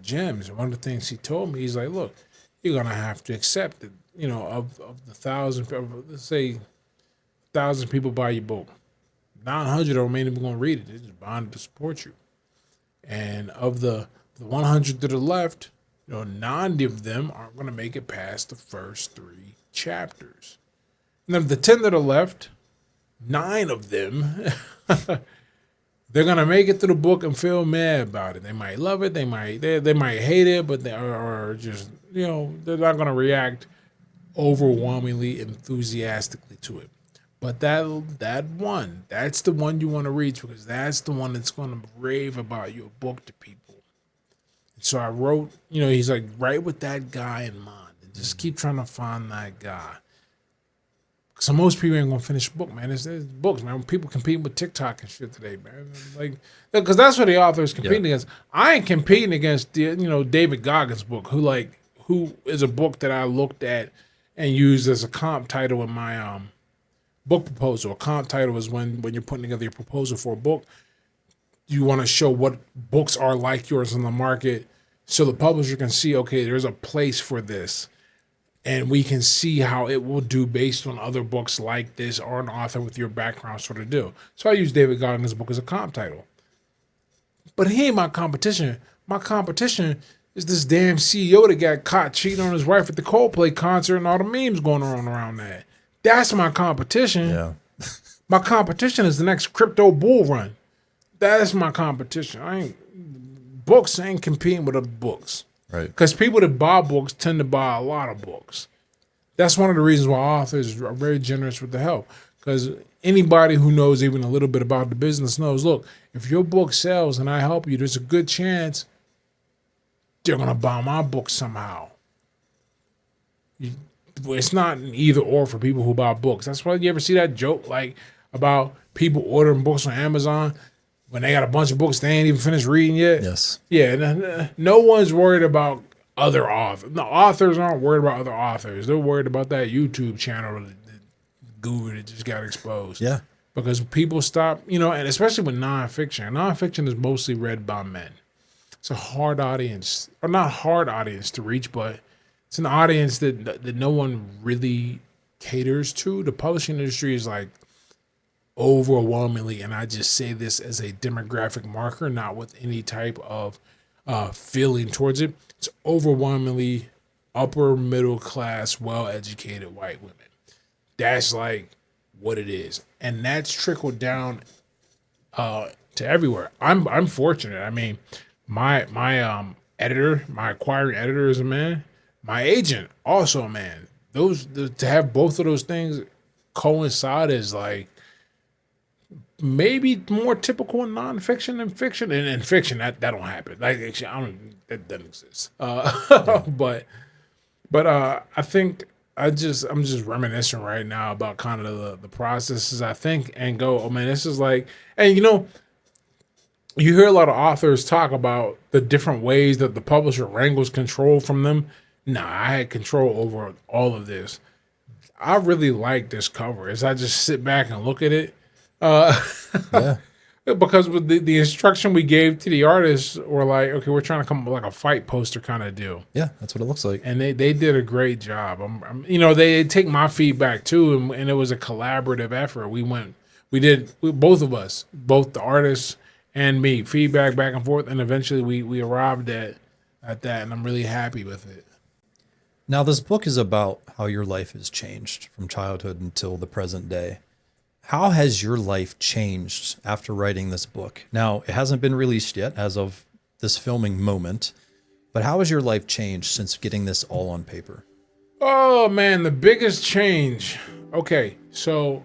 gems. And one of the things he told me, he's like, look, you're gonna have to accept that, of the thousand, let's say 1,000 people buy your book, 900 of them ain't even gonna read it. They're just buying it to support you. And of the 100 that are left, 90 of them aren't gonna make it past the first 3 chapters. And of the 10 that are left, 9 of them they're gonna make it through the book and feel mad about it. They might love it, they might hate it, but they are just they're not gonna react overwhelmingly enthusiastically to it. But that's the one you want to read, because that's the one that's gonna rave about your book to people. So I wrote, he's like, write with that guy in mind and just keep trying to find that guy. So most people ain't gonna finish a book, man. It's books, man. People competing with TikTok and shit today, man. Like, because that's what the author is competing against. I ain't competing against David Goggins' book, who is a book that I looked at and used as a comp title in my book proposal. A comp title is when you're putting together your proposal for a book, you want to show what books are like yours in the market, so the publisher can see, okay, there's a place for this. And we can see how it will do based on other books like this or an author with your background sort of do. So I use David Goggins' book as a comp title. But he ain't my competition. My competition is this damn CEO that got caught cheating on his wife at the Coldplay concert and all the memes going on around that. That's my competition. Yeah. My competition is the next crypto bull run. That's my competition. Books ain't competing with other books. Right. Because people that buy books tend to buy a lot of books. That's one of the reasons why authors are very generous with the help. Because anybody who knows even a little bit about the business knows, look, if your book sells and I help you, there's a good chance they're going to buy my book somehow. It's not an either or for people who buy books. That's why you ever see that joke like about people ordering books on Amazon when they got a bunch of books they ain't even finished reading yet? Yes. Yeah, no one's worried about other authors. No, authors aren't worried about other authors. They're worried about that YouTube channel, the guru that just got exposed. Yeah. Because people stop, and especially with nonfiction. Nonfiction is mostly read by men. It's a hard audience, or not hard audience to reach, but it's an audience that no one really caters to. The publishing industry is like overwhelmingly, and I just say this as a demographic marker, not with any type of feeling towards it. It's overwhelmingly upper middle class, well educated white women. That's like what it is, and that's trickled down to everywhere. I'm fortunate. I mean, my editor, my acquiring editor is a man. My agent also a man. To have both of those things coincide is like maybe more typical in nonfiction than fiction. And in fiction, that don't happen. Like, actually, that doesn't exist. But I think I'm just reminiscing right now about kind of the processes I think and go, oh man, this is like, and you hear a lot of authors talk about the different ways that the publisher wrangles control from them. Nah, I had control over all of this. I really like this cover as I just sit back and look at it. Yeah. Because with the instruction we gave to the artists were like, okay, we're trying to come up with like a fight poster kind of deal. Yeah, that's what it looks like. And they did a great job. They take my feedback too, and it was a collaborative effort. Both of us, both the artists and me, feedback back and forth, and eventually we arrived at that, and I'm really happy with it. Now, this book is about how your life has changed from childhood until the present day. How has your life changed after writing this book? Now, it hasn't been released yet as of this filming moment, but how has your life changed since getting this all on paper? Oh man, the biggest change. Okay, so,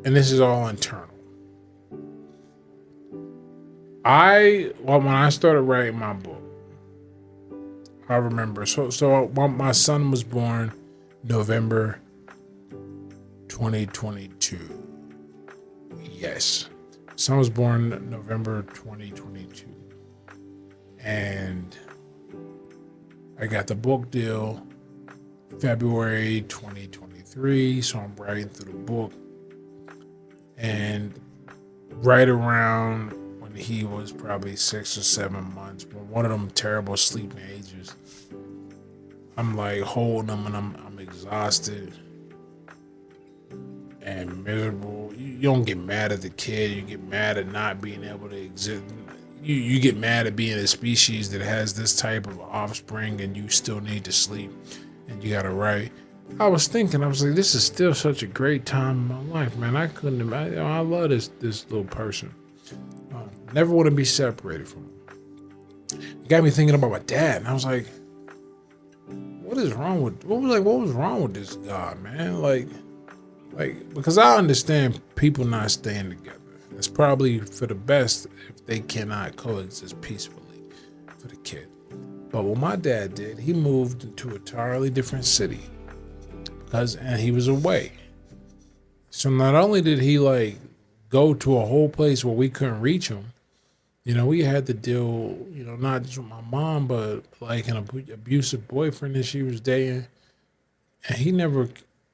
and this is all internal. When I started writing my book, I remember. So my son was born November 2022. Yes, son was born November 2022, and I got the book deal February 2023. So I'm writing through the book, and right around when he was probably 6 or 7 months, when one of them terrible sleeping ages, I'm like holding him, and I'm exhausted and miserable. You don't get mad at the kid. You get mad at not being able to exist. You get mad at being a species that has this type of offspring, and you still need to sleep, and you gotta write. I was like, this is still such a great time in my life, man. I couldn't imagine. I love this little person. Never want to be separated from him. It got me thinking about my dad, and I was like, what was wrong with this guy, man? Like because I understand people not staying together. It's probably for the best if they cannot coexist peacefully for the kid. But what my dad did, he moved into an entirely different city and he was away. So not only did he like go to a whole place where we couldn't reach him, we had to deal, not just with my mom, but like an abusive boyfriend that she was dating, and he never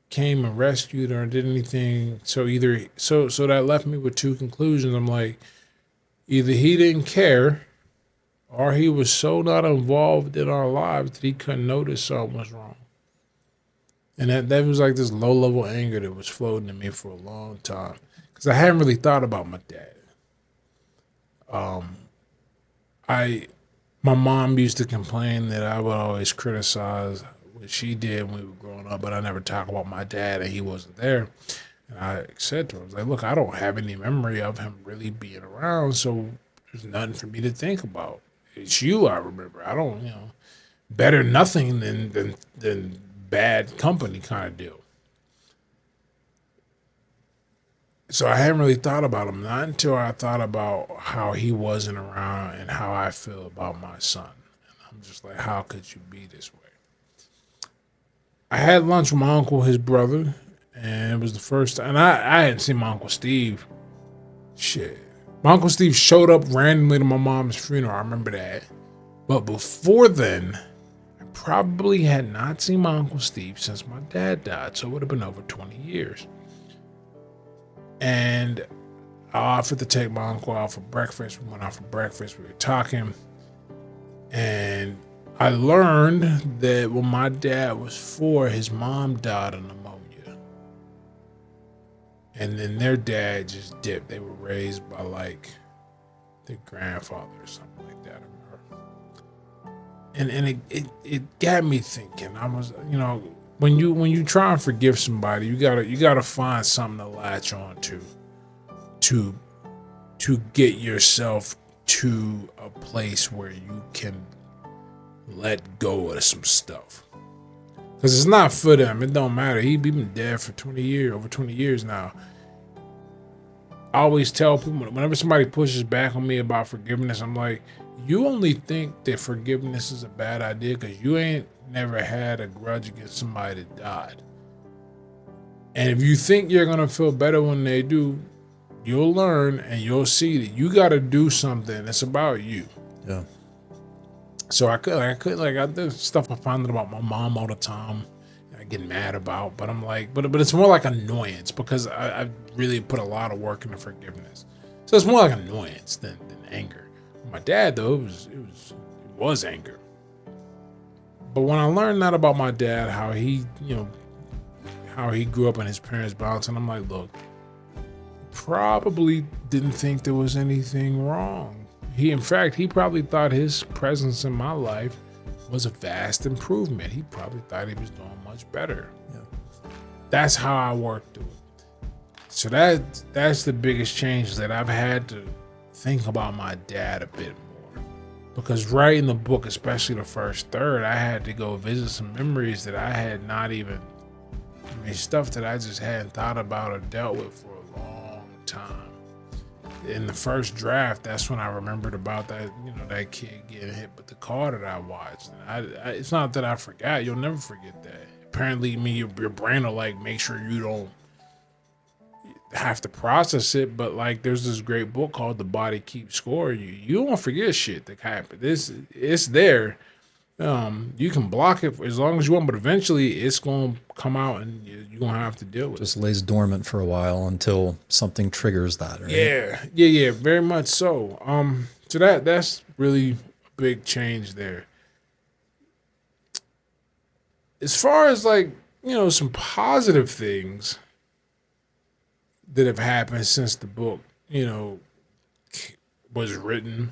came and rescued her or did anything. So that left me with two conclusions. I'm like, either he didn't care, or he was so not involved in our lives that he couldn't notice something was wrong. And that was like this low level anger that was floating in me for a long time, because I hadn't really thought about my dad. My mom used to complain that I would always criticize what she did when we were growing up, but I never talk about my dad, and he wasn't there. And I said to her, I was like, look, I don't have any memory of him really being around, so there's nothing for me to think about. It's you I remember. I don't, better nothing than bad company kind of deal. So I hadn't really thought about him, not until I thought about how he wasn't around and how I feel about my son. And I'm just like, how could you be this way? I had lunch with my uncle, his brother, and it was the first time. And I hadn't seen my Uncle Steve. Shit. My Uncle Steve showed up randomly to my mom's funeral. I remember that. But before then, I probably had not seen my Uncle Steve since my dad died. So it would have been over 20 years. And I offered to take my uncle out for breakfast. We went out for breakfast. We were talking. And I learned that when my dad was 4, his mom died of pneumonia. And then their dad just dipped. They were raised by like their grandfather or something like that. And it got me thinking. I was, when you try and forgive somebody, you gotta find something to latch on to get yourself to a place where you can let go of some stuff. Because it's not for them. It don't matter. He's been dead for over 20 years now. I always tell people, whenever somebody pushes back on me about forgiveness, I'm like, you only think that forgiveness is a bad idea because you ain't never had a grudge against somebody that died. And if you think you're going to feel better when they do, you'll learn and you'll see that you got to do something. It's about you. Yeah. So I did stuff I found out about my mom all the time. I get mad about, but I'm like, but it's more like annoyance because I really put a lot of work into forgiveness. So it's more like annoyance than anger. My dad though, it was anger. But when I learned that about my dad, how he grew up in his parents' balance, and I'm like, look, probably didn't think there was anything wrong. In fact, he probably thought his presence in my life was a vast improvement. He probably thought he was doing much better. Yeah. That's how I worked through it. So that's the biggest change, that I've had to think about my dad a bit more. Because writing the book, especially the first third, I had to go visit some memories that I had not even, stuff that I just hadn't thought about or dealt with for a long time. In the first draft, that's when I remembered about that, that kid getting hit with the car that I watched. And it's not that I forgot. You'll never forget that. Apparently, your brain will like make sure you don't have to process it. But like, there's this great book called The Body Keeps Score. You don't forget shit that happened. It's there. You can block it as long as you want, but eventually it's going to come out and you're going to have to deal with it. Just lays dormant for a while until something triggers that, right? Yeah, very much so. So that's really a big change there. As far as like, some positive things that have happened since the book, was written.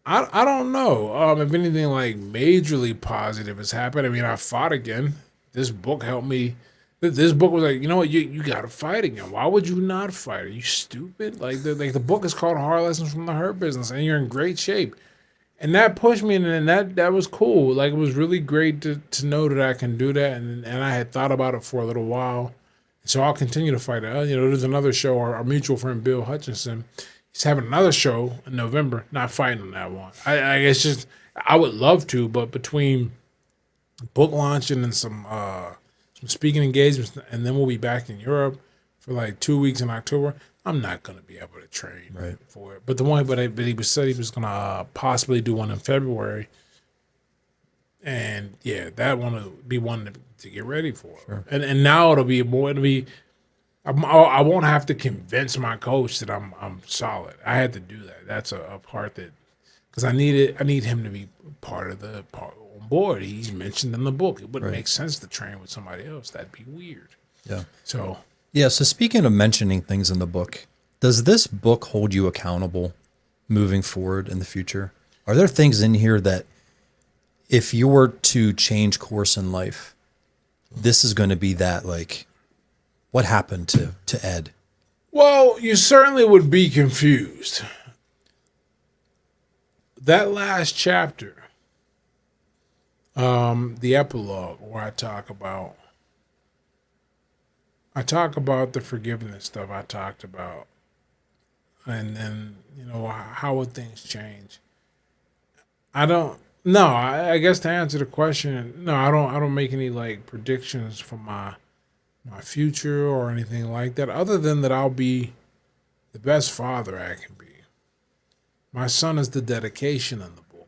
I don't know if anything like majorly positive has happened. I mean, I fought again. This book helped me. This book was like, you know what, you got to fight again. Why would you not fight? Are you stupid? Like the book is called Hard Lessons from the Hurt Business, and you're in great shape. And that pushed me, and that was cool. Like, it was really great to know that I can do that, and I had thought about it for a little while. So I'll continue to fight it. There's another show, our mutual friend Bill Hutchinson, he's having another show in November. Not fighting on that one. I guess just I would love to, but between book launching and some speaking engagements, and then we'll be back in Europe for like 2 weeks in October. I'm not gonna be able to train for it. But he said he was gonna possibly do one in February, and yeah, that one will be one to get ready for. Sure. And now it'll be. I won't have to convince my coach that I'm solid. I had to do that. That's a part that, because I need him to be part on board. He's mentioned in the book. It wouldn't make sense to train with somebody else. That'd be weird. Yeah. So speaking of mentioning things in the book, does this book hold you accountable moving forward in the future? Are there things in here that if you were to change course in life, this is going to be that, like, what happened to Ed? Well, you certainly would be confused. That last chapter, the epilogue, where I talk about the forgiveness stuff I talked about, and then how would things change? I don't. No, I guess to answer the question, no, I don't make any like predictions for my future or anything like that, other than that I'll be the best father I can be. My son is the dedication in the book,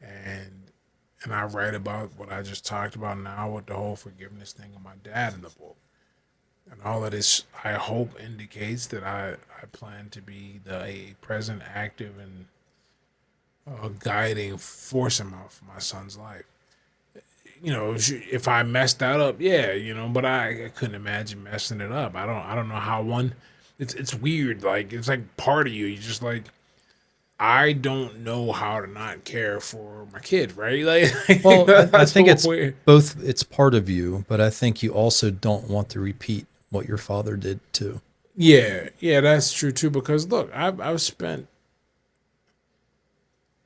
and I write about what I just talked about now with the whole forgiveness thing of my dad in the book. And all of this, I hope, indicates that I plan to be a present, active, and guiding force in my son's life. If I messed that up, yeah, but I couldn't imagine messing it up. I don't know how one. It's weird. Like, it's like part of you. You just like, I don't know how to not care for my kid, right? Like, well, I think it's weird. both. It's part of you, but I think you also don't want to repeat what your father did too. Yeah, that's true too. Because look, I've spent.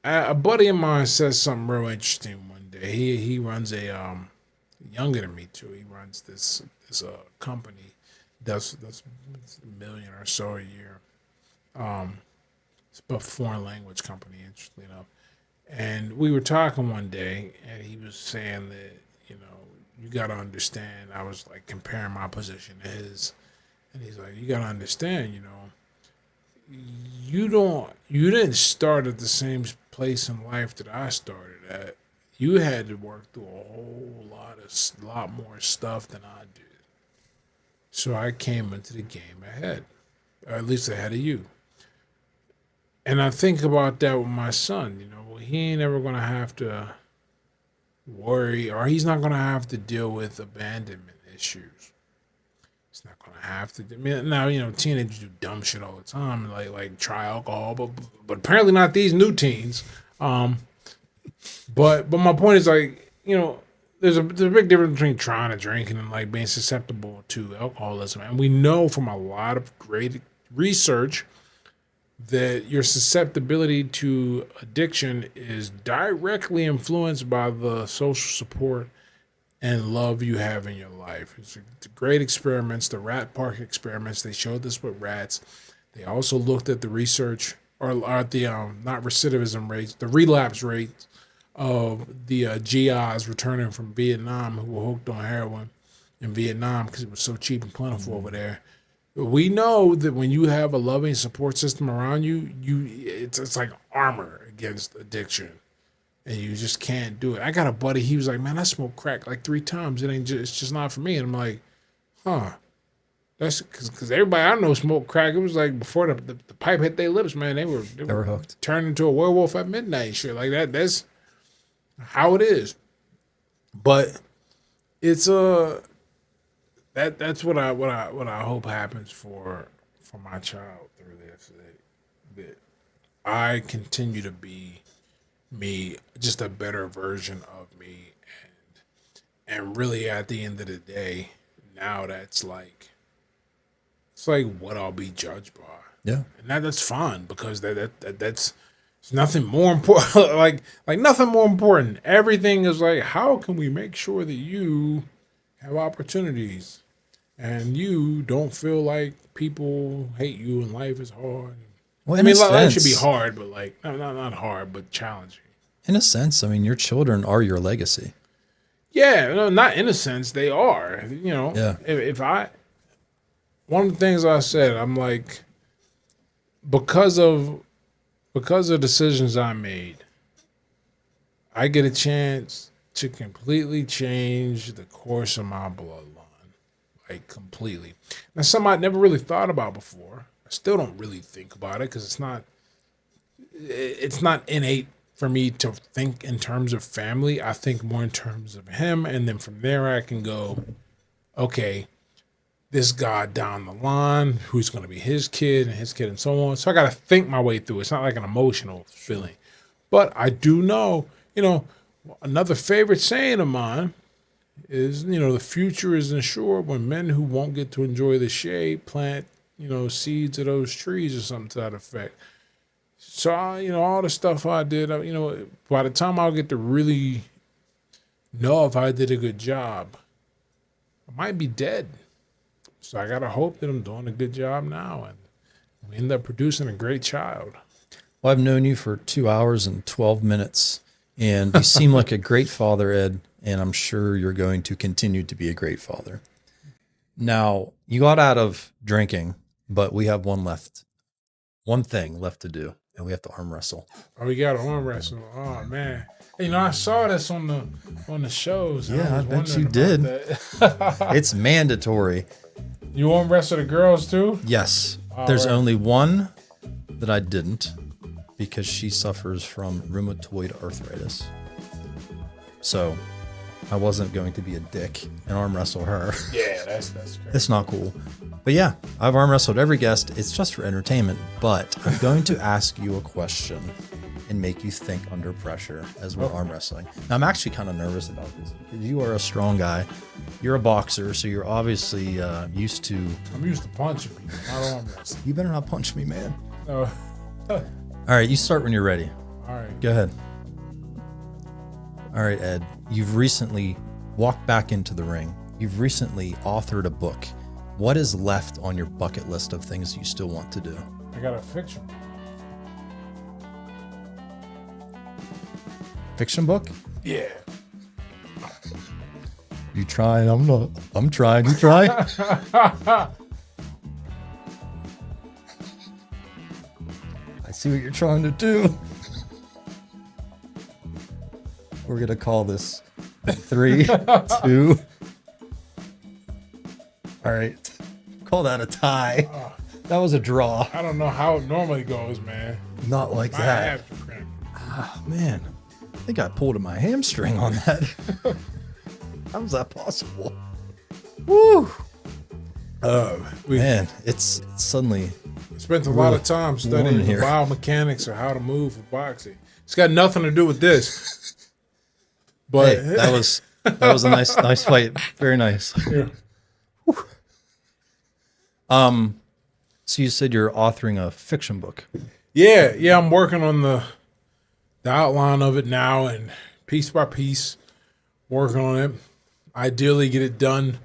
A buddy of mine said something real interesting one day. He runs a younger than me too. He runs this company, does $1 million or so a year. It's a foreign language company, interestingly enough. And we were talking one day, and he was saying that you got to understand. I was like comparing my position to his, and he's like, you got to understand, you didn't start at the same place in life that I started at. you had to work through a lot more stuff than I did. So I came into the game ahead, or at least ahead of you. And I think about that with my son. Well, he ain't ever gonna have to worry, or he's not gonna have to deal with abandonment issues. He's not gonna have to. I mean, now teenagers do dumb shit all the time, like try alcohol, but apparently not these new teens. But my point is there's a big difference between trying to drink and like being susceptible to alcoholism, and we know from a lot of great research that your susceptibility to addiction is directly influenced by the social support and love you have in your life. It's great experiments, the rat park experiments. They showed this with rats. They also looked at the research or at the not recidivism rates, the relapse rates of the GIs returning from Vietnam who were hooked on heroin in Vietnam because it was so cheap and plentiful over there. We know that when you have a loving support system around you, it's like armor against addiction, and you just can't do it. I got a buddy. He was like, "Man, I smoked crack like 3 times. It's just not for me." And I'm like, "Huh." That's because everybody I know smoked crack. It was like before the pipe hit their lips, man. They were hooked. Turned into a werewolf at midnight and shit like that. That's how it is. But it's that's what I hope happens for my child through this. That I continue to be me, just a better version of me, and really at the end of the day, now that's like it's like what I'll be judged by. Yeah, and that's fine because that's nothing more important. like nothing more important. Everything is like, how can we make sure that you have opportunities and you don't feel like people hate you and life is hard. well, I mean, life should be hard, but like not hard, but challenging. in a sense, I mean, your children are your legacy. Yeah, no, not in a sense, they are. Yeah. If I, one of the things I said, I'm like, because of decisions I made, I get a chance to completely change the course of my bloodline. Like completely. Now, something I'd never really thought about before. I still don't really think about it because it's not innate for me to think in terms of family. I think more in terms of him, and then from there I can go, okay, this guy down the line, who's going to be his kid and so on. So I got to think my way through. It's not like an emotional feeling, but I do know, another favorite saying of mine is, the future is ensured when men who won't get to enjoy the shade plant, seeds of those trees or something to that effect. So, all the stuff I did, by the time I'll get to really know if I did a good job, I might be dead. So I got to hope that I'm doing a good job now and we end up producing a great child. Well, I've known you for 2 hours and 12 minutes, and you seem like a great father, Ed, and I'm sure you're going to continue to be a great father. Now, you got out of drinking, but we have one thing left to do, and we have to arm wrestle. Oh, we got to arm wrestle. Oh, man. I saw this on the shows. Yeah, I bet you did. It's mandatory. You arm wrestle the girls too? Yes. All There's right. only one that I didn't because she suffers from rheumatoid arthritis. So I wasn't going to be a dick and arm wrestle her. Yeah, that's great. It's not cool. But yeah, I've arm wrestled every guest. It's just for entertainment. But I'm going to ask you a question and make you think under pressure as we're arm wrestling. Now, I'm actually kind of nervous about this because you are a strong guy. You're a boxer, so you're obviously used to... I'm used to punching people, not arm wrestling. You better not punch me, man. No. All right, you start when you're ready. All right. Go ahead. All right, Ed, you've recently walked back into the ring. You've recently authored a book. What is left on your bucket list of things you still want to do? I got a fiction. Fiction book? Yeah. You trying? I'm not. I'm trying. You try? I see what you're trying to do. We're going to call this 3, 2. All right. Call that a tie. That was a draw. I don't know how it normally goes, man. Not like My that. abs are cramping. Oh, man. I think I pulled my hamstring on that. How was that possible? Woo. We Man, it's suddenly spent a lot of time studying the here. biomechanics of how to move for boxing. It's got nothing to do with this. But hey, that was a nice fight. Very nice. yeah. So you said you're authoring a fiction book. Yeah, I'm working on the outline of it now, and piece by piece, working on it. Ideally, get it done.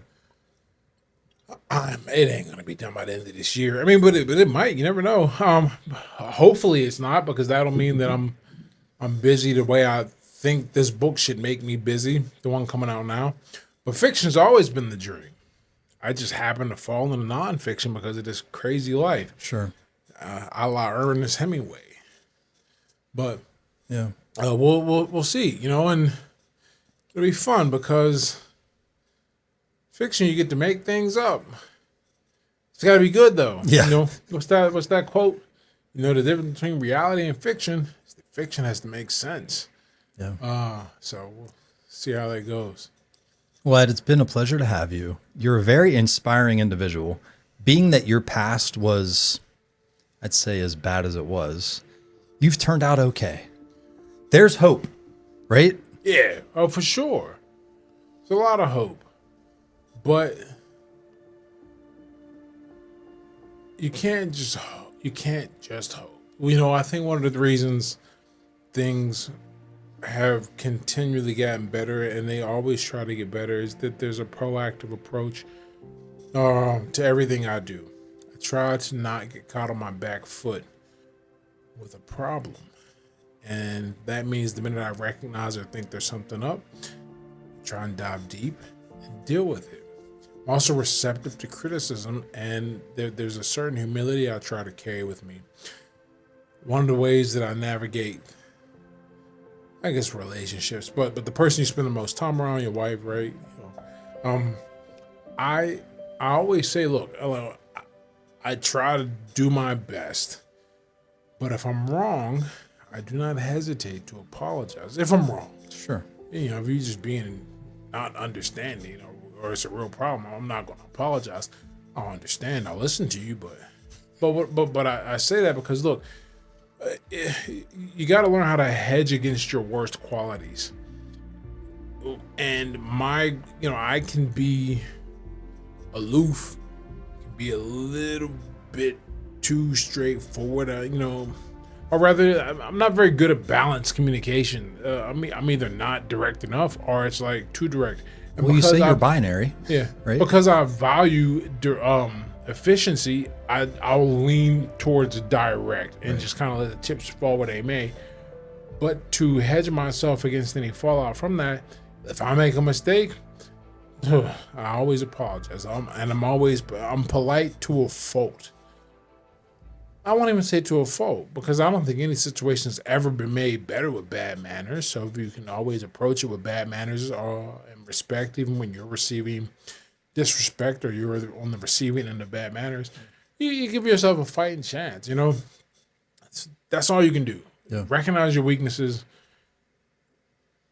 It ain't gonna be done by the end of this year. I mean, but it might. You never know. Hopefully, it's not, because that'll mean that I'm busy the way I think this book should make me busy. The one coming out now, but fiction's always been the dream. I just happen to fall into nonfiction because of this crazy life. Sure. A la Ernest Hemingway. But Yeah. we'll see, and it'll be fun because fiction, you get to make things up. It's got to be good though. Yeah. What's that quote? The difference between reality and fiction is that fiction has to make sense. Yeah. So we'll see how that goes. Well, Ed, it's been a pleasure to have you. You're a very inspiring individual. Being that your past was, I'd say, as bad as it was, you've turned out okay. There's hope, right? Yeah. Oh, for sure. There's a lot of hope, but you can't just hope. I think one of the reasons things have continually gotten better, and they always try to get better, is that there's a proactive approach to everything I do. I try to not get caught on my back foot with a problem, and that means the minute I recognize or think there's something up, try and dive deep and deal with it. I'm also receptive to criticism, and there's a certain humility I try to carry with me. One of the ways that I navigate, I guess, relationships, but the person you spend the most time around, your wife, right? I always say, look, I try to do my best, but if I'm wrong, I do not hesitate to apologize. If I'm wrong, Sure. if you're just being not understanding, or it's a real problem, I'm not going to apologize. I'll understand. I'll listen to you, but I say that because, look, you got to learn how to hedge against your worst qualities. And I can be aloof, can be a little bit too straightforward, or rather, I'm not very good at balanced communication. I'm either not direct enough, or it's like too direct. And Well, you say you're I- binary. Yeah, right? Because I value efficiency, I'll lean towards direct and just kind of let the chips fall where they may. But to hedge myself against any fallout from that, if I make a mistake, I always apologize. I'm polite to a fault. I won't even say to a fault, because I don't think any situation's ever been made better with bad manners. So if you can always approach it with bad manners and respect, even when you're receiving disrespect or you're on the receiving end of bad manners, you give yourself a fighting chance. That's all you can do. Yeah. Recognize your weaknesses.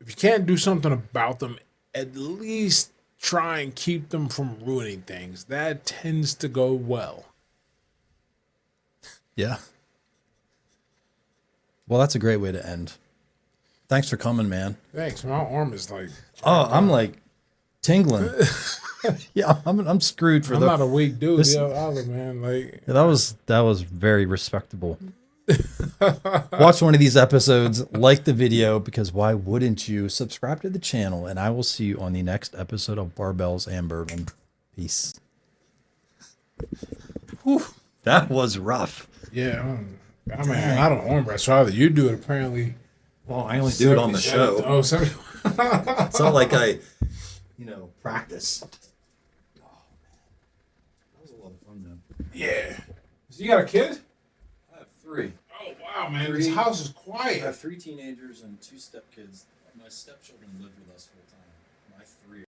If you can't do something about them, at least try and keep them from ruining things. That tends to go well. Yeah. Well, that's a great way to end. Thanks for coming, man. Thanks. My arm is like, Oh, I'm like tingling. Yeah, I'm screwed for I'm the. not a weak dude. this- Either, man. Like, Yeah, that was very respectable. Watch one of these episodes, like the video, because why wouldn't you? Subscribe to the channel, and I will see you on the next episode of Barbells and Bourbon. Peace. Whew, that was rough. yeah. I don't arm wrestle either. You do it apparently. Well, I only do it on the show. Oh, sorry. It's not like I, practice. Oh, man. That was a lot of fun, man. Yeah. So you got a kid? I have 3. Oh, wow, man. This house is I quiet. have 3 teenagers and 2 stepkids. my stepchildren live with us full time. My 3